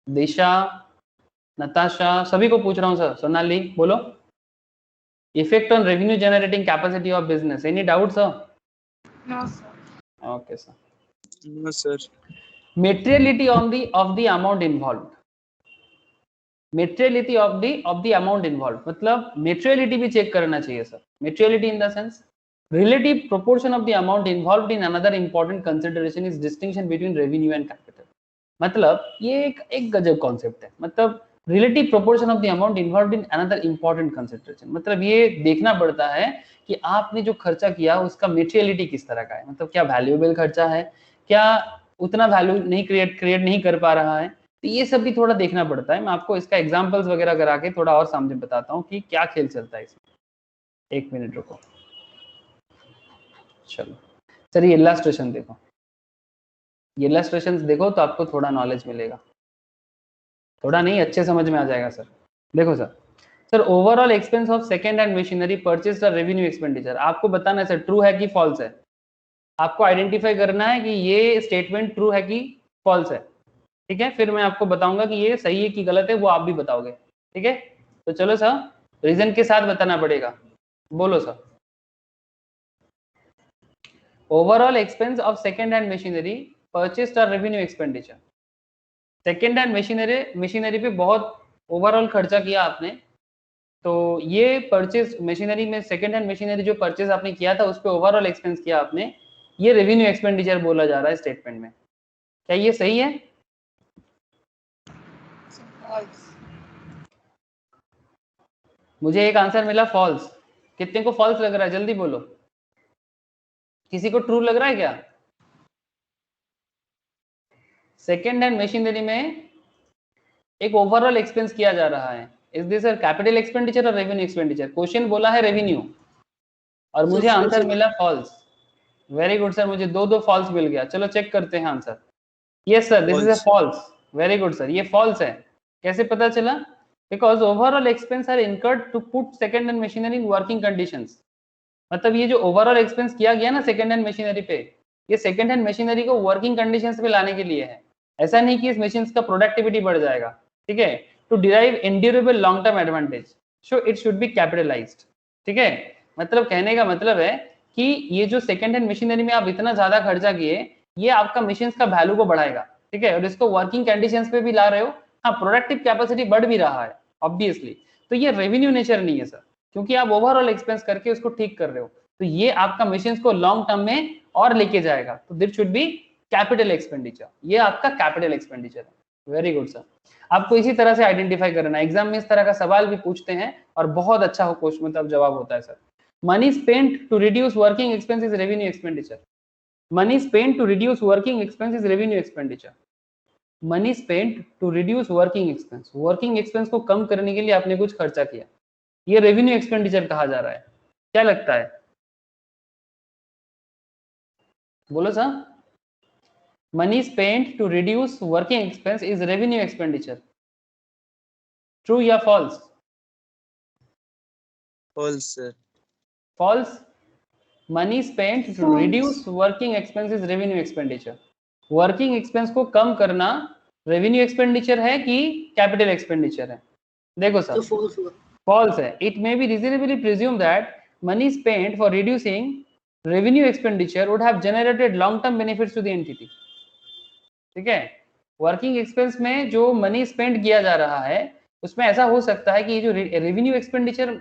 Disha, Natasha, सभी को पूछ रहा हूँ सर। सोनाली बोलो, effect on revenue generating capacity of business, any doubt sir? No sir. Okay sir. No sir, Materiality of the amount involved, materiality of the amount involve, मतलब materiality भी check करना चाहिए sir. Materiality in the sense relative proportion of the amount involved in another important consideration is distinction between revenue and capital. मतलब ये एक गजब concept है, मतलब relative proportion of the amount involved in another important consideration, मतलब ये देखना पड़ता है कि आपने जो खर्चा किया उसका मेटेरियलिटी किस तरह का है, मतलब क्या वैल्यूएबल खर्चा है, क्या उतना वैल्यू नहीं क्रिएट नहीं कर पा रहा है, तो ये सब भी थोड़ा देखना पड़ता है। मैं आपको इसका एग्जांपल्स वगैरह करा के थोड़ा और सामने बताता हूँ कि क्या खेल चलता है इसमें। 1 मिनट रुको। चलो सर, ये इलस्ट्रेशन देखो, ये इलस्ट्रेशंस देखो तो आपको थोड़ा नॉलेज मिलेगा, थोड़ा नहीं अच्छे समझ में आ जाएगा सर। देखो sir overall expense of second hand machinery purchase और रेवेन्यू एक्सपेंडिचर, आपको बताना है सर ट्रू है कि फॉल्स है। आपको आइडेंटिफाई करना है कि ये स्टेटमेंट ट्रू है कि फॉल्स है, ठीक है। फिर मैं आपको बताऊंगा कि ये सही है कि गलत है, वो आप भी बताओगे, ठीक है। तो चलो सर, रीजन के साथ बताना पड़ेगा, बोलो sir. Overall expense of second hand machinery purchase और revenue expenditure, second hand machinery पे बहुत ओवरऑल खर्चा किया आपने, तो ये परचेज मशीनरी में सेकेंड हैंड मशीनरी जो परचेज आपने किया था उस पर ओवरऑल एक्सपेंस किया आपने, ये रेवेन्यू एक्सपेंडिचर बोला जा रहा है स्टेटमेंट में। क्या ये सही है? False. मुझे एक आंसर मिला फॉल्स। कितने को फॉल्स लग रहा है, जल्दी बोलो। किसी को ट्रू लग रहा है क्या? सेकेंड हैंड मशीनरी में एक ओवरऑल एक्सपेंस किया जा रहा है, इज दिस कैपिटल एक्सपेंडिचर और रेवेन्यू एक्सपेंडिचर? क्वेश्चन बोला है रेवेन्यू और मुझे आंसर मिला फॉल्स। वेरी गुड सर, मुझे दो फॉल्स मिल गया। चलो चेक करते हैं answer. Yes sir, this is a false. Very good sir, ये फॉल्स है। कैसे पता चला? Because overall expense are incurred to put second hand machinery in working conditions. मतलब ये जो ओवरऑल एक्सपेंस किया गया ना सेकेंड हैंड मशीनरी पे, ये सेकेंड हैंड मशीनरी को वर्किंग कंडीशंस पे लाने के लिए है। ऐसा नहीं कि इस मशीन का प्रोडक्टिविटी बढ़ जाएगा, ठीक है। To derive endurable long term advantage, so it should be capitalized, ठीक है। मतलब कहने का मतलब है कि ये जो सेकेंड हैंड मशीनरी में आप इतना ज्यादा खर्चा किए, ये आपका मशीन का वैल्यू को बढ़ाएगा, ठीक है। और इसको वर्किंग कंडीशंस पे भी ला रहे हो, हाँ प्रोडक्टिव कैपेसिटी बढ़ भी रहा है ऑब्वियसली। तो ये रेवेन्यू नेचर नहीं है सर, क्योंकि आप ओवरऑल एक्सपेंस करके उसको ठीक कर रहे हो, तो ये आपका मशीन को लॉन्ग टर्म में और लेके जाएगा। तो this should be capital expenditure, ये आपका कैपिटल एक्सपेंडिचर है। वेरी गुड सर, आपको इसी तरह से आइडेंटिफाई करना है। एग्जाम में इस तरह का सवाल भी पूछते हैं और बहुत अच्छा हो क्वेश्चन, मतलब जवाब होता है sir. Money spent to reduce working expense is revenue expenditure. Money spent to reduce working expense is revenue expenditure. Money spent to reduce working expense, working expense को कम करने के लिए आपने कुछ खर्चा किया, ये रेवेन्यू एक्सपेंडिचर कहा जा रहा है। क्या लगता है, बोलो sir. Money spent to reduce working expense is revenue expenditure, true या false? False sir. False. Money spent to False. Reduce working expense is revenue expenditure. Working expense को कम करना रेवेन्यू एक्सपेंडिचर है कि कैपिटल एक्सपेंडिचर है? देखो sir, false है। It may be reasonably presumed that money spent for reducing revenue expenditure would have generated long term benefits to the entity, ठीक है। वर्किंग एक्सपेंस में जो मनी स्पेंड किया जा रहा है उसमें ऐसा हो सकता है कि ये जो रेवेन्यू एक्सपेंडिचर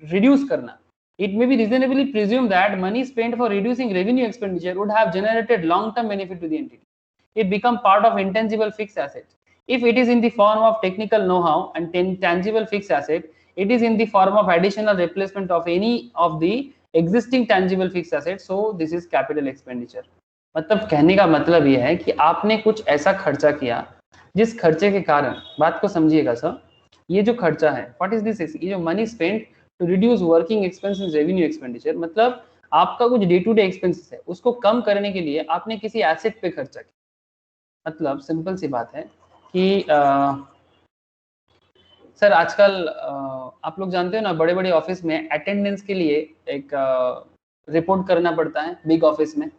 रिड्यूस करना, it may be reasonably presumed that money spent for reducing revenue expenditure would have generated long term benefit to the entity. It become part of intangible fixed asset. If it is in the form of technical know-how and tangible fixed asset, it is in the form of additional replacement of any of the existing tangible fixed assets. So this is capital expenditure. मतलब कहने का मतलब यह है कि आपने कुछ ऐसा खर्चा किया जिस खर्चे के कारण, बात को समझिएगा सर, ये जो खर्चा है व्हाट इज दिस, ये जो money spent to reduce working expenses revenue expenditure, मतलब आपका कुछ डे टू डे एक्सपेंसेस है उसको कम करने के लिए आपने किसी एसेट पे खर्चा किया। मतलब सिंपल सी बात है कि सर आजकल आप लोग जानते हो ना, बड़े बड़े ऑफिस में अटेंडेंस के लिए एक रिपोर्ट करना पड़ता है बिग ऑफिस में।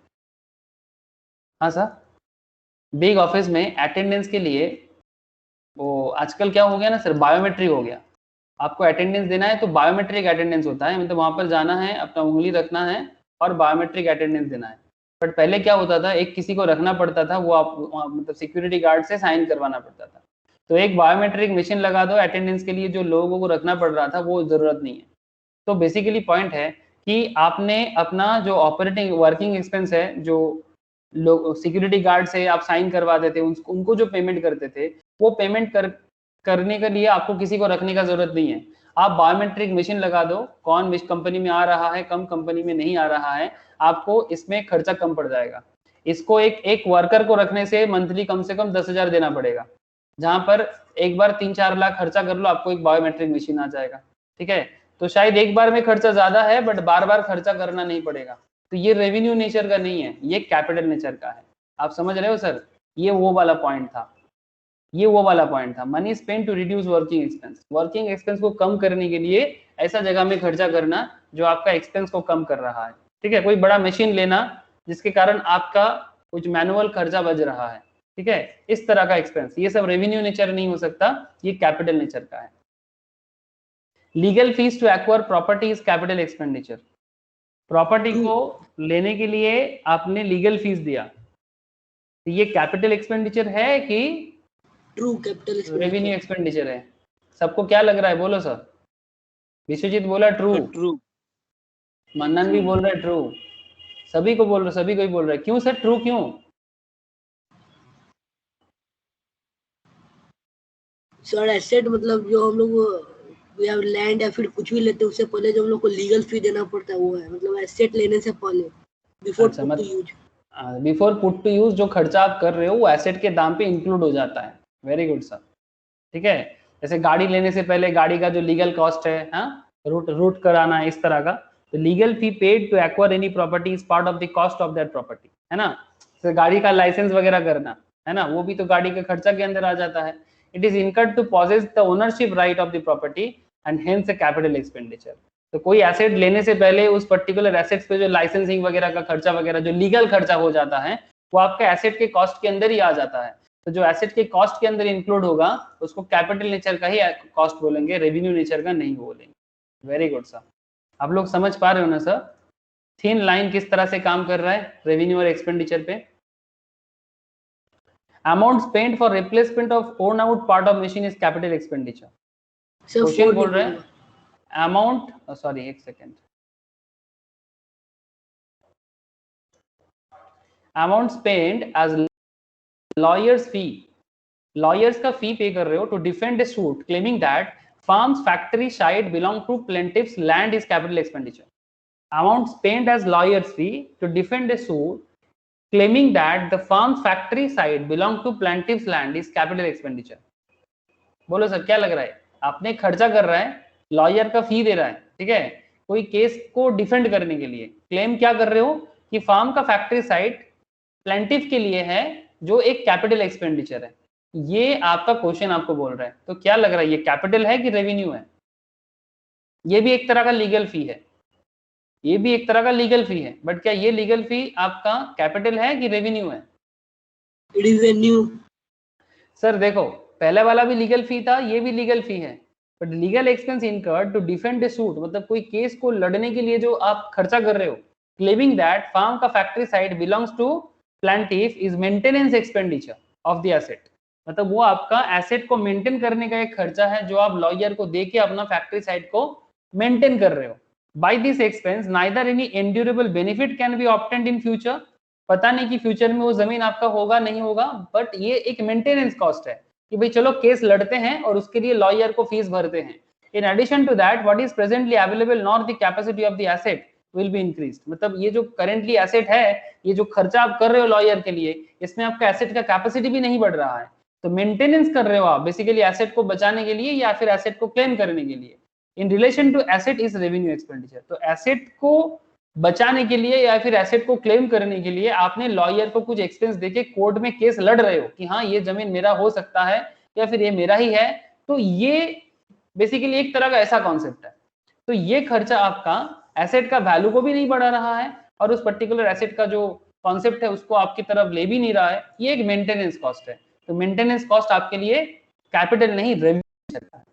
हाँ सर, बिग ऑफिस में अटेंडेंस के लिए वो आजकल क्या हो गया ना सर, बायोमेट्रिक हो गया। आपको अटेंडेंस देना है तो बायोमेट्रिक अटेंडेंस होता है, मतलब वहां पर जाना है, अपना उंगली रखना है और बायोमेट्रिक अटेंडेंस देना है। बट पहले क्या होता था, एक किसी को रखना पड़ता था, वो आप मतलब सिक्योरिटी गार्ड से साइन करवाना पड़ता था। तो एक बायोमेट्रिक मशीन लगा दो अटेंडेंस के लिए, जो लोगों को रखना पड़ रहा था वो जरूरत नहीं है। तो बेसिकली पॉइंट है कि आपने अपना जो ऑपरेटिंग वर्किंग एक्सपेंस है, जो लोग सिक्योरिटी गार्ड से आप साइन करवाते थे, उनको जो पेमेंट करते थे, वो पेमेंट करने के लिए आपको किसी को रखने का जरूरत नहीं है। आप बायोमेट्रिक मशीन लगा दो, कौन कंपनी में आ रहा है, कम कंपनी में नहीं आ रहा है, आपको इसमें खर्चा कम पड़ जाएगा। इसको एक वर्कर को रखने से मंथली कम से कम 10,000 देना पड़ेगा, जहां पर एक बार 3-4 लाख खर्चा कर लो आपको एक बायोमेट्रिक मशीन आ जाएगा, ठीक है। तो शायद एक बार में खर्चा ज्यादा है बट बार बार खर्चा करना नहीं पड़ेगा, तो ये रेवेन्यू नेचर का नहीं है, ये कैपिटल नेचर का है। आप समझ रहे हो सर? ये वो वाला पॉइंट था, ये वो वाला पॉइंट था। Money spend to reduce working expense, working expense को कम करने के लिए ऐसा जगह में खर्चा करना जो आपका एक्सपेंस को कम कर रहा है, ठीक है। कोई बड़ा मशीन लेना जिसके कारण आपका कुछ मैनुअल खर्चा बच रहा है, ठीक है, इस तरह का एक्सपेंस, ये सब रेवेन्यू नेचर नहीं हो सकता, ये कैपिटल नेचर का है। Legal fees to acquire property is capital expenditure, property को लेने के लिए आपने लीगल फीस दिया, तो ये कैपिटल एक्सपेंडिचर है कि ट्रू कैपिटल रेवेन्यू एक्सपेंडिचर है? सबको क्या लग रहा है, बोलो सर। विश्वजीत बोला ट्रू, ट्रू। मन्नन भी बोल रहा है ट्रू, सभी को बोल रहे, सभी को ही बोल रहा है। क्यों सर ट्रू क्यों? सर एसेट मतलब जो हम लोग या लैंड या फिर कुछ भी लेते हैं उससे पहले जो हम लोग को लीगल फी देना पड़ता है वो है, मतलब एसेट लेने से पहले बिफोर अच्छा, put to use. Before put to use जो खर्चा आप कर रहे हो वो एसेट के दाम पे इंक्लूड हो जाता है। वेरी गुड सर, ठीक है। जैसे गाड़ी लेने से पहले गाड़ी का जो लीगल कॉस्ट है, हाँ, रूट कराना, इस तरह का, तो legal fee paid to acquire any property is part of the cost of that property, है ना। तो गाड़ी का लाइसेंस वगैरह करना, है ना, वो भी तो गाड़ी के खर्चा के अंदर आ जाता है। It is incurred to possess the ownership right of the property and hence a capital expenditure. तो कोई एसेट लेने से पहले उस पर्टिकुलर एसेट्स पे जो लाइसेंसिंग वगैरह का खर्चा वगैरह जो लीगल खर्चा हो जाता है वो आपके एसेट के कॉस्ट के अंदर ही आ जाता है। तो जो एसेट के कॉस्ट के अंदर इंक्लूड होगा उसको कैपिटल नेचर का ही कॉस्ट बोलेंगे, रेवेन्यू नेचर का नहीं बोलेंगे। वेरी गुड सर, आप लोग समझ पा रहे हो ना सर थिन लाइन किस तरह से काम कर रहा है रेवेन्यू और एक्सपेंडिचर पे। Amount spend for replacement of worn out part of machine is capital expenditure. Question बोल रहे हैं अमाउंट, सॉरी एक second, amount spend as lawyers fee, lawyers का फी पे कर रहे हो to defend a suit claiming that farms factory site belong to plaintiffs land is capital expenditure. Amount spend as lawyers fee to defend a suit claiming that the farm's factory site belong to plaintiff's land is capital expenditure। बोलो sir क्या लग रहा है? आपने खर्चा कर रहा है, लॉयर का फी दे रहा है, ठीक है, कोई केस को डिफेंड करने के लिए। क्लेम क्या कर रहे हो कि फार्म का फैक्ट्री साइट प्लेंटिफ के लिए है जो एक कैपिटल एक्सपेंडिचर है। ये आपका क्वेश्चन आपको बोल रहा है, तो क्या लग रहा है ये कैपिटल है कि रेवेन्यू है? ये भी एक तरह का लीगल फी है, ये भी एक तरह का लीगल फी है, बट क्या ये लीगल फी आपका कैपिटल है कि रेवेन्यू है? रेवेन्यू। सर देखो पहले वाला भी लीगल फी था, ये भी लीगल फी है, but legal expense incurred to defend a suit, मतलब कोई केस को लड़ने के लिए जो आप खर्चा कर रहे हो, क्लेमिंग दैट फार्म का factory site belongs to plaintiff is maintenance expenditure of the asset, मतलब वो आपका एसेट को मेंटेन करने का एक खर्चा है जो आप लॉयर को दे के अपना फैक्ट्री साइट को मेंटेन कर रहे हो। By this expense neither any endurable benefit can be obtained in future, पता नहीं कि फ्यूचर में वो जमीन आपका होगा नहीं होगा, बट ये एक मेंटेनेंस कॉस्ट है कि भाई चलो केस लड़ते हैं और उसके लिए लॉयर को फीस भरते हैं। In addition to that what is presently available nor the capacity of the asset will be increased, मतलब ये जो करेंटली एसेट है, ये जो खर्चा आप कर रहे हो लॉयर के लिए, इसमें आपका एसेट का कैपेसिटी भी नहीं बढ़ रहा है, तो मेंटेनेंस कर रहे हो आप बेसिकली एसेट को बचाने के लिए या फिर एसेट को क्लेम करने के लिए। In relation to asset is revenue expenditure, तो एसेट को बचाने के लिए या फिर एसेट को क्लेम करने के लिए आपने लॉयर को कुछ एक्सपेंस देके कोर्ट में केस लड़ रहे हो कि हाँ ये जमीन मेरा हो सकता है या फिर ये मेरा ही है, तो ये बेसिकली एक तरह का ऐसा कॉन्सेप्ट है। तो ये खर्चा आपका एसेट का वैल्यू को भी नहीं बढ़ा रहा है और उस पर्टिकुलर एसेट का जो कॉन्सेप्ट है उसको आपकी तरफ ले भी नहीं रहा है, ये एक मेंटेनेंस कॉस्ट है। तो मेंटेनेंस कॉस्ट आपके लिए कैपिटल नहीं रेवेन्यू है।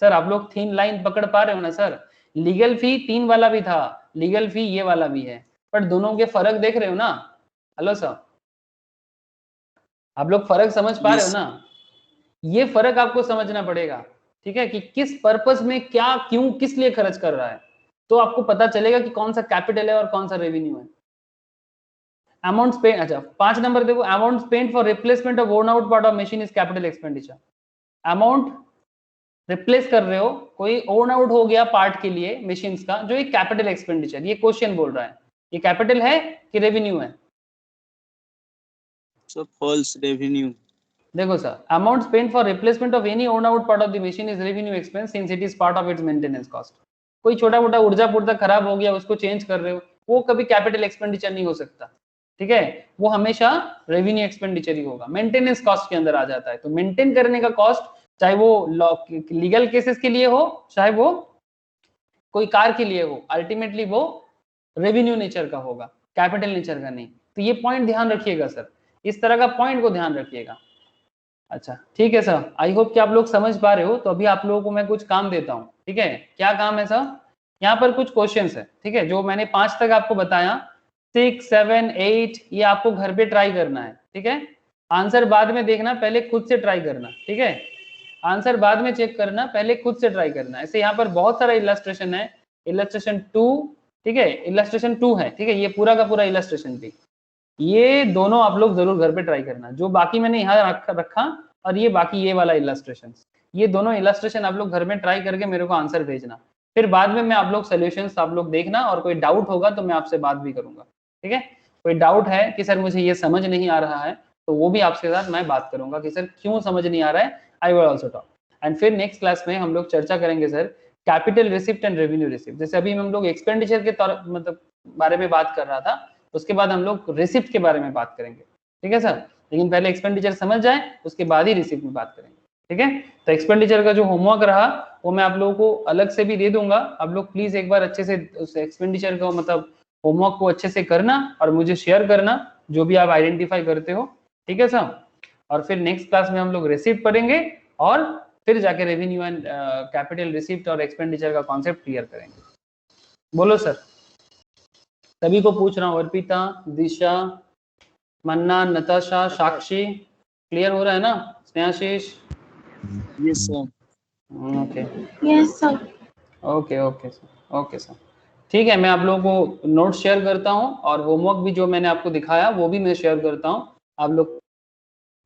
सर आप लोग थिन लाइन पकड़ पा रहे हो ना सर? लीगल फी 3 वाला भी था, लीगल फी ये वाला भी है, पर दोनों के फर्क देख रहे हो ना? हेलो सर, आप लोग फर्क समझ पा रहे हो ना? ये फर्क आपको समझना पड़ेगा, ठीक है, कि किस पर्पस में क्या क्यों किस लिए खर्च कर रहा है, तो आपको पता चलेगा कि कौन सा कैपिटल है और कौन सा रेवेन्यू है। अमाउंट स्पेंड, अच्छा 5 नंबर देखो, amount spend for replacement of worn out part of machine is capital expenditure. Amount replace कर रहे हो, कोई ओन आउट हो गया पार्ट के लिए मशीन्स का, जो एक कैपिटल एक्सपेंडिचर, ये क्वेश्चन बोल रहा है, ये कैपिटल है कि रेवेन्यू है? So false revenue. देखो sir, amount spend for replacement of any own out part of the machine is revenue expense since it is part of its maintenance cost. कोई छोटा मोटा ऊर्जा पुर्जा खराब हो गया, उसको चेंज कर रहे हो, वो कभी कैपिटल एक्सपेंडिचर नहीं हो सकता, ठीक है, वो हमेशा रेवेन्यू एक्सपेंडिचर ही होगा, मेंटेनेंस कॉस्ट के अंदर आ जाता है। तो मेंटेन करने का कॉस्ट, चाहे वो लीगल केसेस के लिए हो, चाहे वो कोई कार के लिए हो, अल्टीमेटली वो रेवेन्यू नेचर का होगा, कैपिटल नेचर का नहीं। तो ये पॉइंट ध्यान रखिएगा सर, इस तरह का पॉइंट को ध्यान रखिएगा। अच्छा ठीक है सर, आई होप कि आप लोग समझ पा रहे हो। तो अभी आप लोगों को मैं कुछ काम देता हूँ, ठीक है। क्या काम है सर? यहाँ पर कुछ क्वेश्चंस है, ठीक है, जो मैंने 5 तक आपको बताया, 6, 7, 8 ये आपको घर पे ट्राई करना है, ठीक है। आंसर बाद में देखना, पहले खुद से ट्राई करना, ठीक है। आंसर बाद में चेक करना, पहले खुद से ट्राई करना। ऐसे यहाँ पर बहुत सारा इलस्ट्रेशन है, इलस्ट्रेशन 2, ठीक है, इलस्ट्रेशन 2 है, ठीक है, ये पूरा का पूरा इलस्ट्रेशन थी। ये दोनों आप लोग जरूर घर पे ट्राई करना, जो बाकी मैंने यहाँ रखा और ये बाकी ये वाला इलस्ट्रेशन, ये दोनों इलस्ट्रेशन आप लोग घर में ट्राई करके मेरे को आंसर भेजना। फिर बाद में मैं आप लोग सोल्यूशंस आप लोग देखना, और कोई डाउट होगा तो मैं आपसे बात भी करूंगा, ठीक है। कोई डाउट है कि सर मुझे ये समझ नहीं आ रहा है, तो वो भी आपके साथ मैं बात करूंगा कि सर क्यों समझ नहीं आ रहा है, I will also talk. And फिर नेक्स्ट क्लास में हम लोग चर्चा करेंगे sir capital receipt and revenue receipt. जैसे अभी हम लोग एक्सपेंडिचर के तौर मतलब बारे में बात कर रहा था, उसके बाद हम लोग रिसिप्ट के बारे में बात करेंगे, ठीक है सर। लेकिन पहले एक्सपेंडिचर समझ जाए, उसके बाद ही रिसिप्ट में बात करेंगे, ठीक है। तो एक्सपेंडिचर का जो होमवर्क रहा वो मैं आप लोगों को अलग से भी दे दूंगा। आप लोग प्लीज एक बार अच्छे से उस एक्सपेंडिचर को मतलब होमवर्क को अच्छे से करना और मुझे शेयर करना, जो भी आप आइडेंटिफाई करते हो, ठीक है सर। और फिर नेक्स्ट क्लास में हम लोग रिसिप्ट पढ़ेंगे और फिर जाके रेवेन्यू एंड कैपिटल रिसिप्ट और एक्सपेंडिचर का कॉन्सेप्ट क्लियर करेंगे। बोलो सर, सभी को पूछ रहा हूँ, अर्पिता, दिशा, मन्ना, नताशा, साक्षी, क्लियर हो रहा है ना? Snehashish? Yes sir. Okay yes sir. Okay okay sir, okay sir, ठीक है। मैं आप लोगों को नोट शेयर करता हूँ और होमवर्क भी जो मैंने आपको दिखाया वो भी मैं शेयर करता हूँ। आप लोग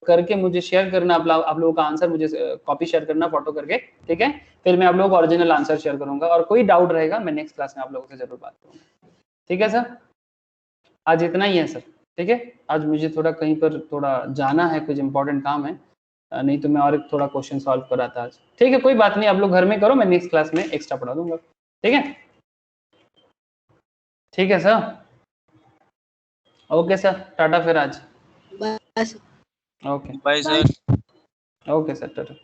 करके मुझे शेयर करना, आप लोगों का आंसर मुझे कॉपी शेयर करना फोटो करके, ठीक है। फिर मैं आप लोगों को ओरिजिनल आंसर शेयर करूंगा, और कोई डाउट रहेगा मैं नेक्स्ट क्लास में आप लोगों से जरूर बात करूंगा, ठीक है सर। आज इतना ही है सर, ठीक है। आज मुझे थोड़ा कहीं पर थोड़ा जाना है, कुछ इंपॉर्टेंट काम है, नहीं तो मैं और एक थोड़ा क्वेश्चन सॉल्व कर रहा था आज, ठीक है। कोई बात नहीं, आप लोग घर में करो, मैं नेक्स्ट क्लास में एक्स्ट्रा पढ़ा दूंगा, ठीक है। ठीक है सर, ओके सर, टाटा फिर आज, बस okay Bye sir. Okay sir, Tata.